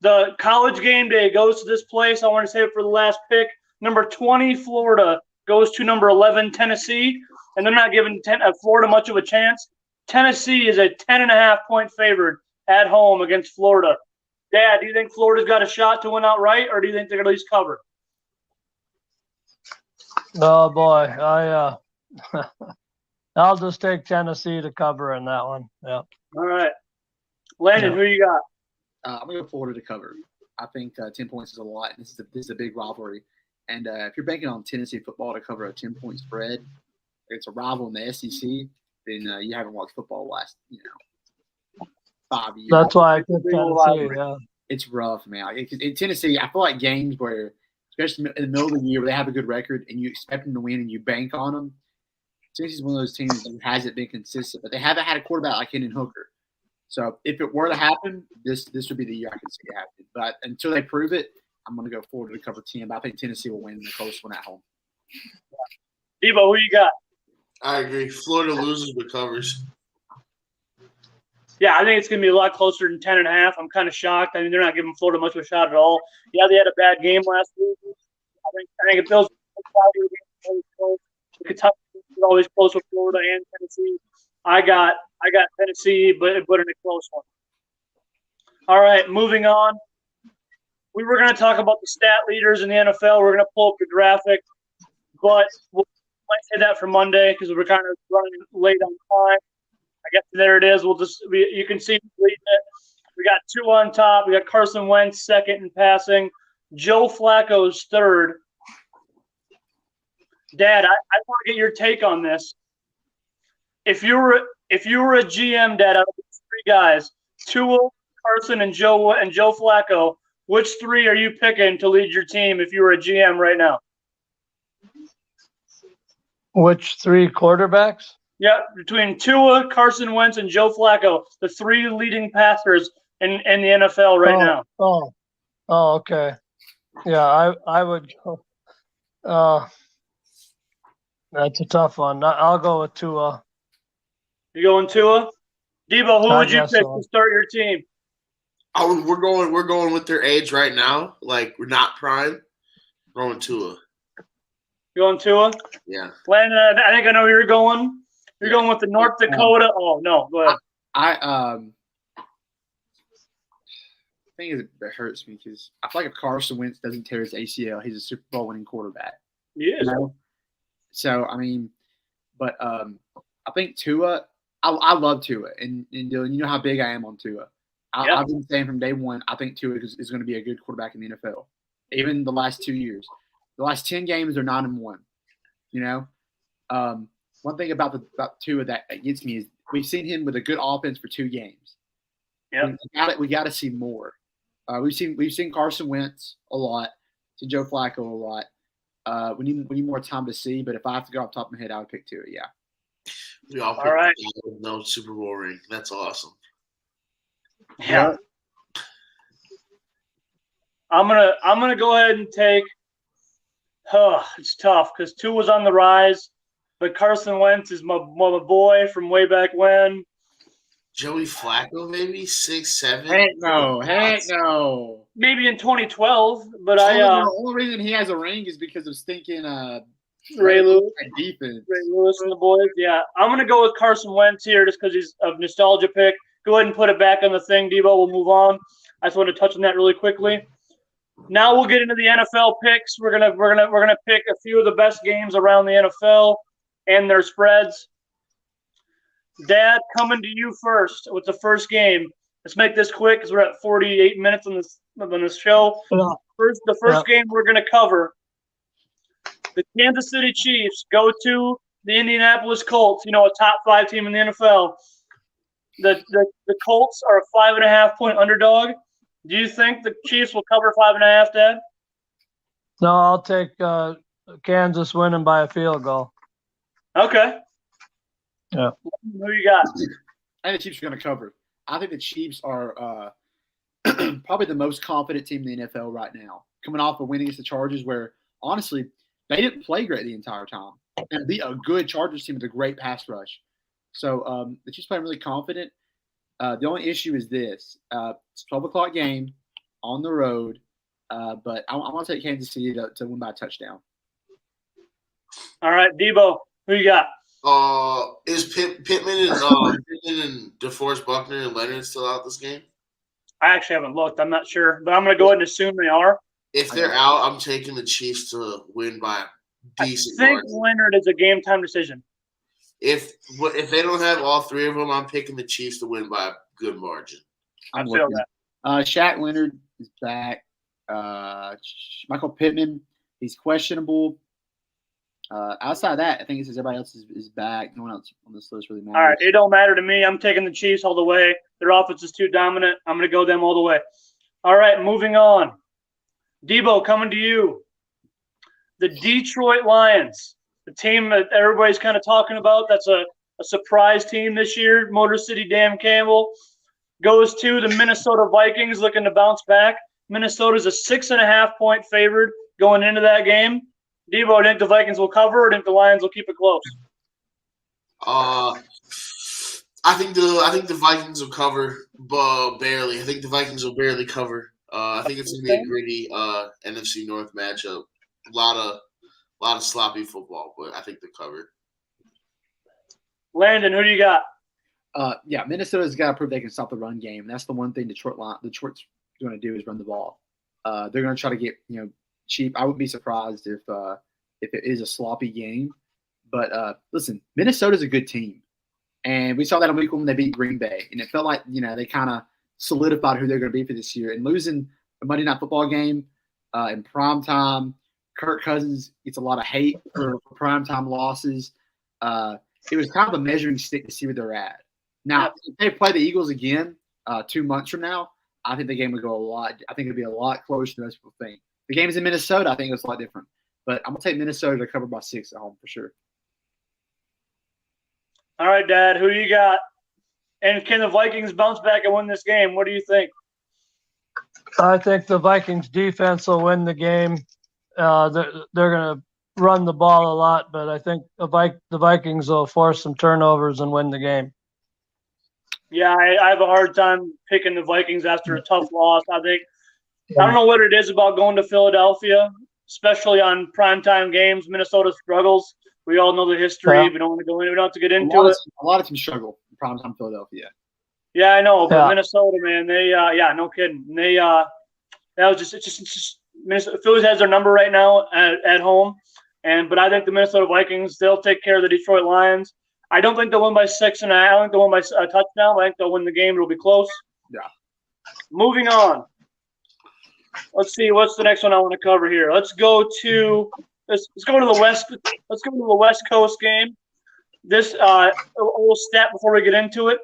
The college game day goes to this place. I want to say it for the last pick. Number 20, Florida, goes to number 11, Tennessee. And they're not giving Florida much of a chance. Tennessee is a 10.5-point favorite at home against Florida. Dad, do you think Florida's got a shot to win outright, or do you think they're going to at least cover? Oh boy, I'll just take Tennessee to cover in that one. Yeah. All right. Landon, who you got? I'm going to go Florida to cover. I think 10 points is a lot. This is a big rivalry. And if you're banking on Tennessee football to cover a 10-point spread, it's a rival in the SEC, then you haven't watched football last, 5 years. That's why I took Tennessee. Yeah. It's rough, man. In Tennessee, I feel like games where especially in the middle of the year where they have a good record and you expect them to win and you bank on them. Tennessee's one of those teams that hasn't been consistent, but they haven't had a quarterback like Hendon Hooker. So if it were to happen, this would be the year I can see it happen. But until they prove it, I'm going to go forward to cover 10. But I think Tennessee will win the close one at home. Debo, who you got? I agree. Florida loses but covers. Yeah, I think it's going to be a lot closer than 10.5. I'm kind of shocked. I mean, they're not giving Florida much of a shot at all. Yeah, they had a bad game last week. I think it feels Kentucky is always close with Florida and Tennessee. I got Tennessee, but in a close one. All right, moving on. We were going to talk about the stat leaders in the NFL. We're going to pull up the graphic, but we'll say that for Monday because we're kind of running late on time. I guess there it is. You can see leading it. We got 2 on top. We got Carson Wentz second in passing. Joe Flacco's third. Dad, I want to get your take on this. If you were a GM, Dad, out of these 3 guys, Tua, Carson, and Joe Flacco, which 3 are you picking to lead your team if you were a GM right now? Which 3 quarterbacks? Yeah, between Tua, Carson Wentz, and Joe Flacco, the 3 leading passers in the NFL right now. Oh, okay. Yeah, I would go. That's a tough one. I'll go with Tua. You going Tua? Debo, who would you pick so. to start your team? We're going with their age right now. Like, we're not prime. We're going Tua. You going Tua? Yeah. Landon, I think I know where you're going. You're going with the North Dakota. Oh no, go ahead. I think it hurts me because I feel like if Carson Wentz doesn't tear his ACL, he's a Super Bowl winning quarterback. He is. You know? So I mean, but I think Tua. I love Tua, and Dylan, you know how big I am on Tua. I've been saying from day one, I think Tua is going to be a good quarterback in the NFL. Even the last 2 years, the last 10 games are 9-1. You know, one thing about Tua that gets me is we've seen him with a good offense for 2 games. Yeah, we got to see more. We've seen Carson Wentz a lot, seen Joe Flacco a lot. We need more time to see. But if I have to go off the top of my head, I would pick Tua. Yeah. We all picked right. No Super Bowl ring. That's awesome. Yeah. I'm gonna go ahead and take. It's tough because Tua was on the rise, but Carson Wentz is my boy from way back when. Joey Flacco, maybe 6'7". Heck no. Maybe in 2012, but the only reason he has a ring is because of stinking Ray Lewis defense. Ray Lewis and the boys. Yeah, I'm gonna go with Carson Wentz here just because he's a nostalgia pick. Go ahead and put it back on the thing, Debo. We'll move on. I just want to touch on that really quickly. Now we'll get into the NFL picks. We're gonna pick a few of the best games around the NFL and their spreads. Dad, coming to you first with the first game. Let's make this quick because we're at 48 minutes on this show. The first game we're gonna cover. The Kansas City Chiefs go to the Indianapolis Colts. You know, a top 5 team in the NFL. The Colts are a 5.5-point underdog. Do you think the Chiefs will cover 5.5, Dad? No, I'll take Kansas winning by a field goal. Okay. Yeah. Who you got? I think the Chiefs are going to cover. I think the Chiefs are probably the most confident team in the NFL right now, coming off a win against the Chargers where, honestly, they didn't play great the entire time and be a good Chargers team with a great pass rush. So the Chiefs playing really confident. The only issue is this. It's a 12 o'clock game on the road, but I want to take Kansas City to win by a touchdown. All right, Debo, who you got? Is Pittman and DeForest Buckner and Leonard still out this game? I actually haven't looked. I'm not sure, but I'm going to go ahead and assume they are. If they're out, I'm taking the Chiefs to win by a decent I think margin. Leonard is a game-time decision. If they don't have all 3 of them, I'm picking the Chiefs to win by a good margin. I feel that. Shaq Leonard is back. Michael Pittman, he's questionable. Outside of that, I think it says everybody else is back. No one else on this list really matters. All right, it don't matter to me. I'm taking the Chiefs all the way. Their offense is too dominant. I'm going to go them all the way. All right, moving on. Debo, coming to you. the Detroit Lions, the team that everybody's kind of talking about. That's a surprise team this year. Motor City Dan Campbell goes to the Minnesota Vikings, looking to bounce back. Minnesota's a 6.5-point favorite going into that game. Devo, do you think the Vikings will cover, or do you think the Lions will keep it close? I think the Vikings will cover, but barely. I think the Vikings will barely cover. I think it's gonna be a gritty NFC North matchup. A lot of sloppy football, but I think they cover. Landon, who do you got? Yeah, Minnesota's got to prove they can stop the run game. That's the one thing Detroit's going to do is run the ball. They're going to try to get cheap. I wouldn't be surprised if it is a sloppy game. But listen, Minnesota's a good team, and we saw that in week 1 when they beat Green Bay, and it felt like they kind of solidified who they're going to be for this year. And losing a Monday Night Football game in prime time, Kirk Cousins gets a lot of hate for primetime losses. It was kind of a measuring stick to see where they're at. Now, if they play the Eagles again 2 months from now, I think the game would go a lot. I think it'd be a lot closer than most people think. The game is in Minnesota. I think it's a lot different. But I'm going to take Minnesota to cover by 6 at home for sure. All right, Dad, who do you got? And can the Vikings bounce back and win this game? What do you think? I think the Vikings defense will win the game. They're going to run the ball a lot, but I think the Vikings will force some turnovers and win the game. Yeah, I have a hard time picking the Vikings after a tough loss. I don't know what it is about going to Philadelphia, especially on primetime games. Minnesota struggles. We all know the history. Yeah. We don't want to go in. We don't have to get into it. A lot of teams struggle in primetime Philadelphia. Yeah, I know, but Yeah. Minnesota, man, they no kidding. They that was just Minnesota. Phillies has their number right now at home, but I think the Minnesota Vikings, they'll take care of the Detroit Lions. I don't think they'll win by 6.5. I don't think they'll win by a touchdown. I think they'll win the game. It'll be close. Yeah. Moving on. Let's see what's the next one I want to cover here. Let's go to the West. Let's go to the West Coast game. This a little stat before we get into it.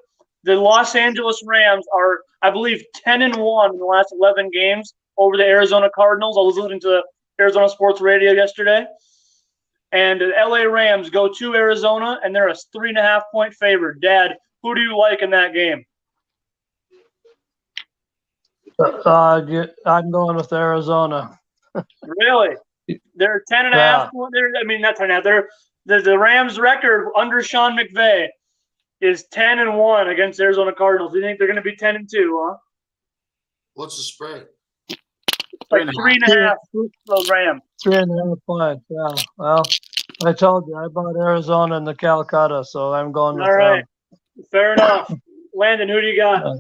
The Los Angeles Rams are, I believe, 10-1 in the last 11 games over the Arizona Cardinals. I was listening to Arizona Sports Radio yesterday. And the LA Rams go to Arizona, and they're a 3.5-point favorite. Dad, who do you like in that game? I'm going with Arizona. Really? They're 10.5. Yeah. I mean, not 10.5. The Rams' record under Sean McVay is 10-1 against Arizona Cardinals. Do you think they're going to be 10-2? Huh? What's the spread? Like 3.5 for the Rams. 3.5 points. Yeah. Well, I told you I bought Arizona in the Calcutta, so I'm going with All right. them. Fair enough. Landon, who do you got?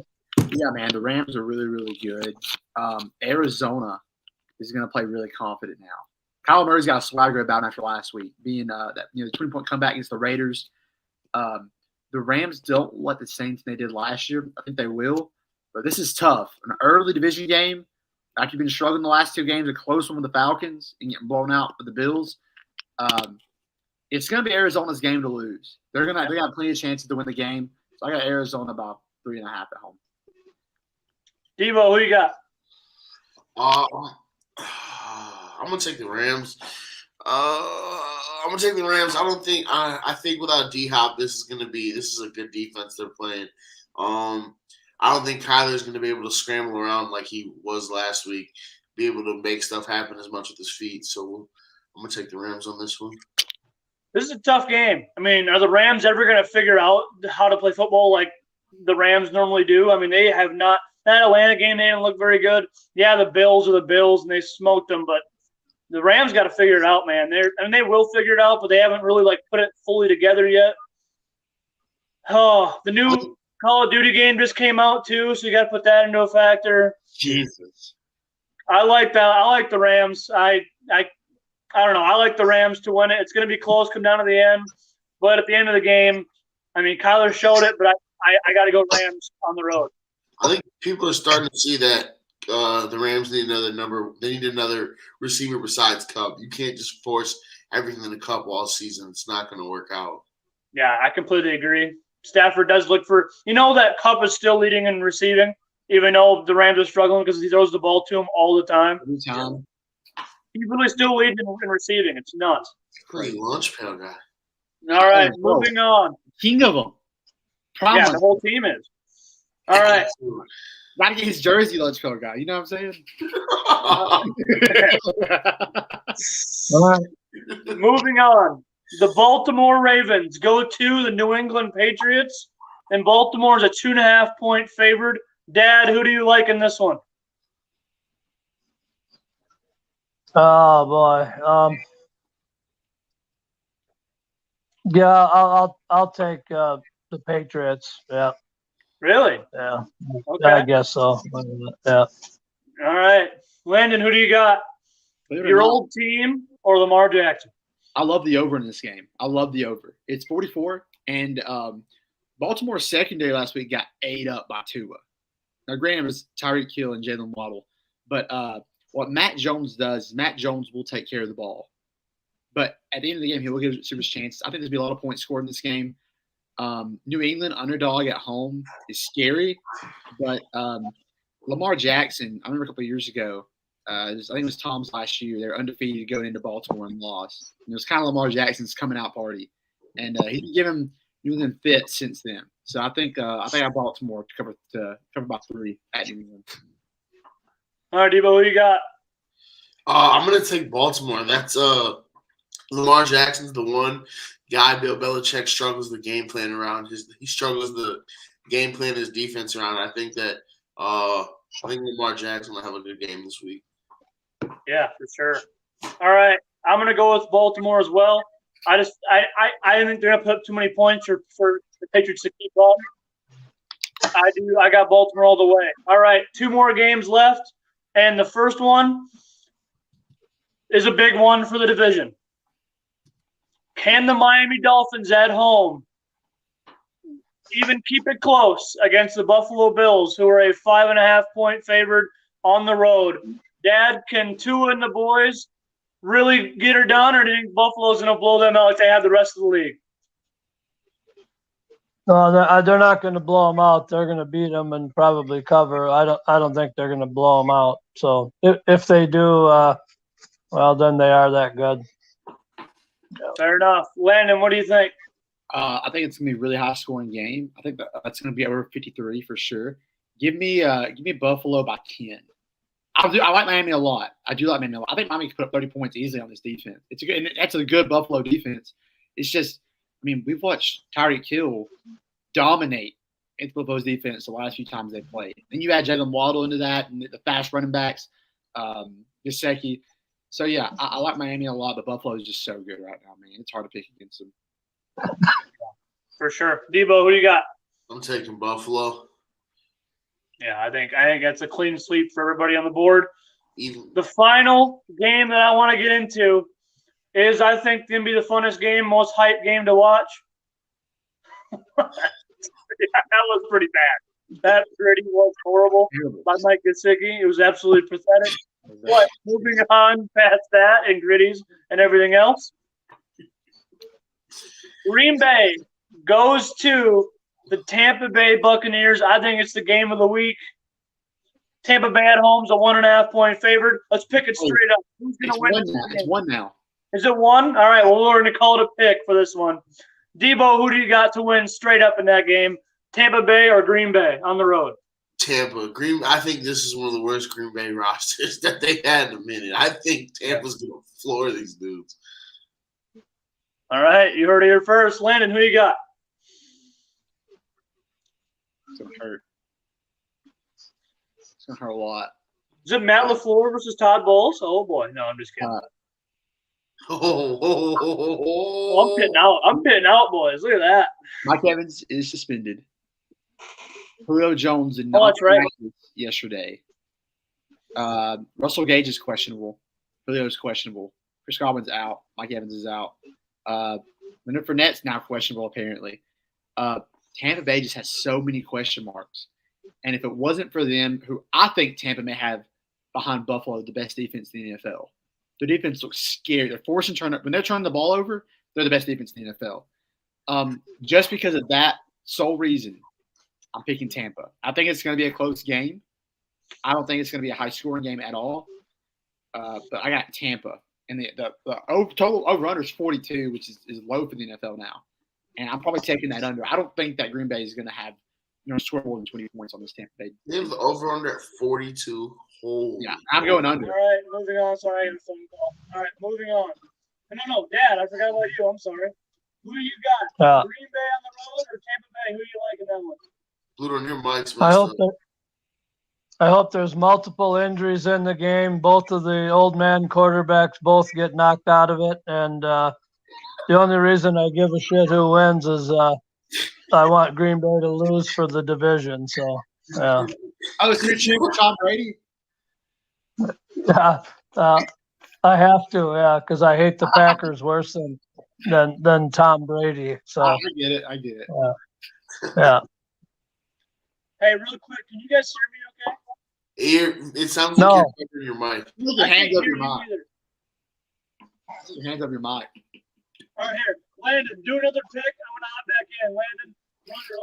Yeah, man, the Rams are really, really good. Arizona is going to play really confident now. Kyler Murray's got a swagger about him after last week, being the 20-point comeback against the Raiders. The Rams don't let the Saints they did last year. I think they will, but this is tough. An early division game, after you've been struggling the last 2 games, a close one with the Falcons and getting blown out with the Bills. It's going to be Arizona's game to lose. They got plenty of chances to win the game. So I got Arizona about 3.5 at home. Devo, who you got? I'm gonna take the Rams. I'm gonna take the Rams. I think without D-Hop, this is a good defense they're playing. I don't think Kyler's gonna be able to scramble around like he was last week, be able to make stuff happen as much with his feet. So I'm gonna take the Rams on this one. This is a tough game. I mean, are the Rams ever going to figure out how to play football like the Rams normally do? I mean, they have not. That Atlanta game, they didn't look very good. Yeah, the Bills are the Bills, and they smoked them. But the Rams got to figure it out, man. They will figure it out, but they haven't really put it fully together yet. Oh, the new Call of Duty game just came out too, so you got to put that into a factor. Jesus. I like that. I like the Rams. I don't know. I like the Rams to win it. It's going to be close, come down to the end. But at the end of the game, I mean, Kyler showed it, but I got to go Rams on the road. I think people are starting to see that the Rams need another receiver besides Cup. You can't just force everything in the Cup all season. It's not going to work out. Yeah, I completely agree. Stafford does look for – that Cup is still leading in receiving, even though the Rams are struggling because he throws the ball to him all the time. Every time. He's really still leading in receiving. It's nuts. Pretty lunch pail guy. All right, moving on. King of them. Yeah, the whole team is. All right. Got to get his jersey lunch pail guy. You know what I'm saying? All right. Moving on. The Baltimore Ravens go to the New England Patriots, and Baltimore is a 2.5-point favored. Dad, who do you like in this one? Oh boy. Yeah, I'll take the Patriots. Yeah, Really? yeah. Okay. I guess so. Yeah. All right. Landon, who do you got? Your old team or Lamar Jackson? I love the over in this game. I love the over. It's 44, and Baltimore's secondary last week got ate up by Tua. Now, granted, it was Tyreek Hill and Jalen Waddle, but what Matt Jones does is Matt Jones will take care of the ball. But at the end of the game, he will give receivers chances. I think there's going to be a lot of points scored in this game. New England underdog at home is scary, but Lamar Jackson, I remember a couple of years ago, I think it was Tom's last year. They were undefeated going into Baltimore and lost. And it was kind of Lamar Jackson's coming out party, and he's been giving New England fits since then. So I think I Baltimore to cover by 3 at New England. All right, Debo, who you got? I'm gonna take Baltimore. That's Lamar Jackson's the one guy Bill Belichick struggles the game plan around. He struggles the game plan his defense around. I think Lamar Jackson will have a good game this week. Yeah, for sure. All right, I'm gonna go with Baltimore as well. I think they're gonna put up too many points for the Patriots to keep up. I got Baltimore all the way. All right, 2 more games left, and the first one is a big one for the division. Can the Miami Dolphins at home even keep it close against the Buffalo Bills, who are a 5.5-point favorite on the road? Dad, can Tua and the boys really get her done, or do you think Buffalo's going to blow them out like they have the rest of the league? No, they're not going to blow them out. They're going to beat them and probably cover. I don't think they're going to blow them out. So if they do, well, then they are that good. Fair enough. Landon, what do you think? I think it's going to be a really high-scoring game. I think that's going to be over 53 for sure. Give me Buffalo by 10. I like Miami a lot. I do like Miami a lot. I think Miami can put up 30 points easily on this defense. That's a good Buffalo defense. It's just, I mean, we've watched Tyreek Hill dominate in Buffalo's defense the last few times they played. Then you add Jalen Waddle into that and the fast running backs, Gesicki. So, yeah, I like Miami a lot, but Buffalo is just so good right now, man. It's hard to pick against them. For sure. Debo, who do you got? I'm taking Buffalo. Yeah, I think that's a clean sweep for everybody on the board. Even The final game that I want to get into is, I think, going to be the funnest game, most hype game to watch. Yeah, that was pretty bad. That gritty was horrible by Mike Gesicki. It was absolutely pathetic. But moving on past that and gritties and everything else, Green Bay goes to the Tampa Bay Buccaneers. I think it's the game of the week. Tampa Bay at home's a 1.5-point favorite. Let's pick it straight up. Who's going to win this game? It's 1 now. Is it 1? All right, well, we're going to call it a pick for this one. Debo, who do you got to win straight up in that game? Tampa Bay or Green Bay on the road? Tampa. I think this is one of the worst Green Bay rosters that they had in a minute. I think Tampa's going to floor these dudes. All right, you heard it here first. Landon, who you got? It's going to hurt. It's going to hurt a lot. Is it Matt LaFleur versus Todd Bowles? Oh, boy. No, I'm just kidding. I'm pitting out. I'm pitting out, boys. Look at that. Mike Evans is suspended. Julio Jones did Oh, not that's right. practice yesterday. Russell Gage is questionable. Julio's questionable. Chris Godwin's out. Mike Evans is out. Leonard Fournette's now questionable, apparently. Tampa Bay just has so many question marks. And if it wasn't for them, who I think Tampa may have behind Buffalo the best defense in the NFL. Their defense looks scary. They're forcing turn when they're turning the ball over, they're the best defense in the NFL. Just because of that sole reason, I'm picking Tampa. I think it's going to be a close game. I don't think it's going to be a high-scoring game at all. but I got Tampa. And the total over-under is 42, which is low for the NFL now. And I'm probably taking that under. I don't think that Green Bay is going to have score more than 20 points on this Tampa Bay. They have the over-under at 42. Holy. Yeah, I'm going under. All right, moving on. Sorry, I got a phone call. All right, moving on. No, Dad, I forgot about you. I'm sorry. Who do you got? Green Bay on the road or Tampa Bay? Who do you like in that one? Blue on your mic's I hope there's multiple injuries in the game. Both of the old man quarterbacks both get knocked out of it. And the only reason I give a shit who wins is I want Green Bay to lose for the division. So, yeah. Oh, so you're cheering for Tom Brady? Yeah, I have to, yeah, because I hate the Packers worse than Tom Brady. So I get it. Yeah. Hey, real quick, can you guys hear me okay? It sounds like No. you're covering your mic. Your hands up your mic. Your hands up your mic. All right, here. Landon, do another pick. I'm going to hop back in. Landon, run your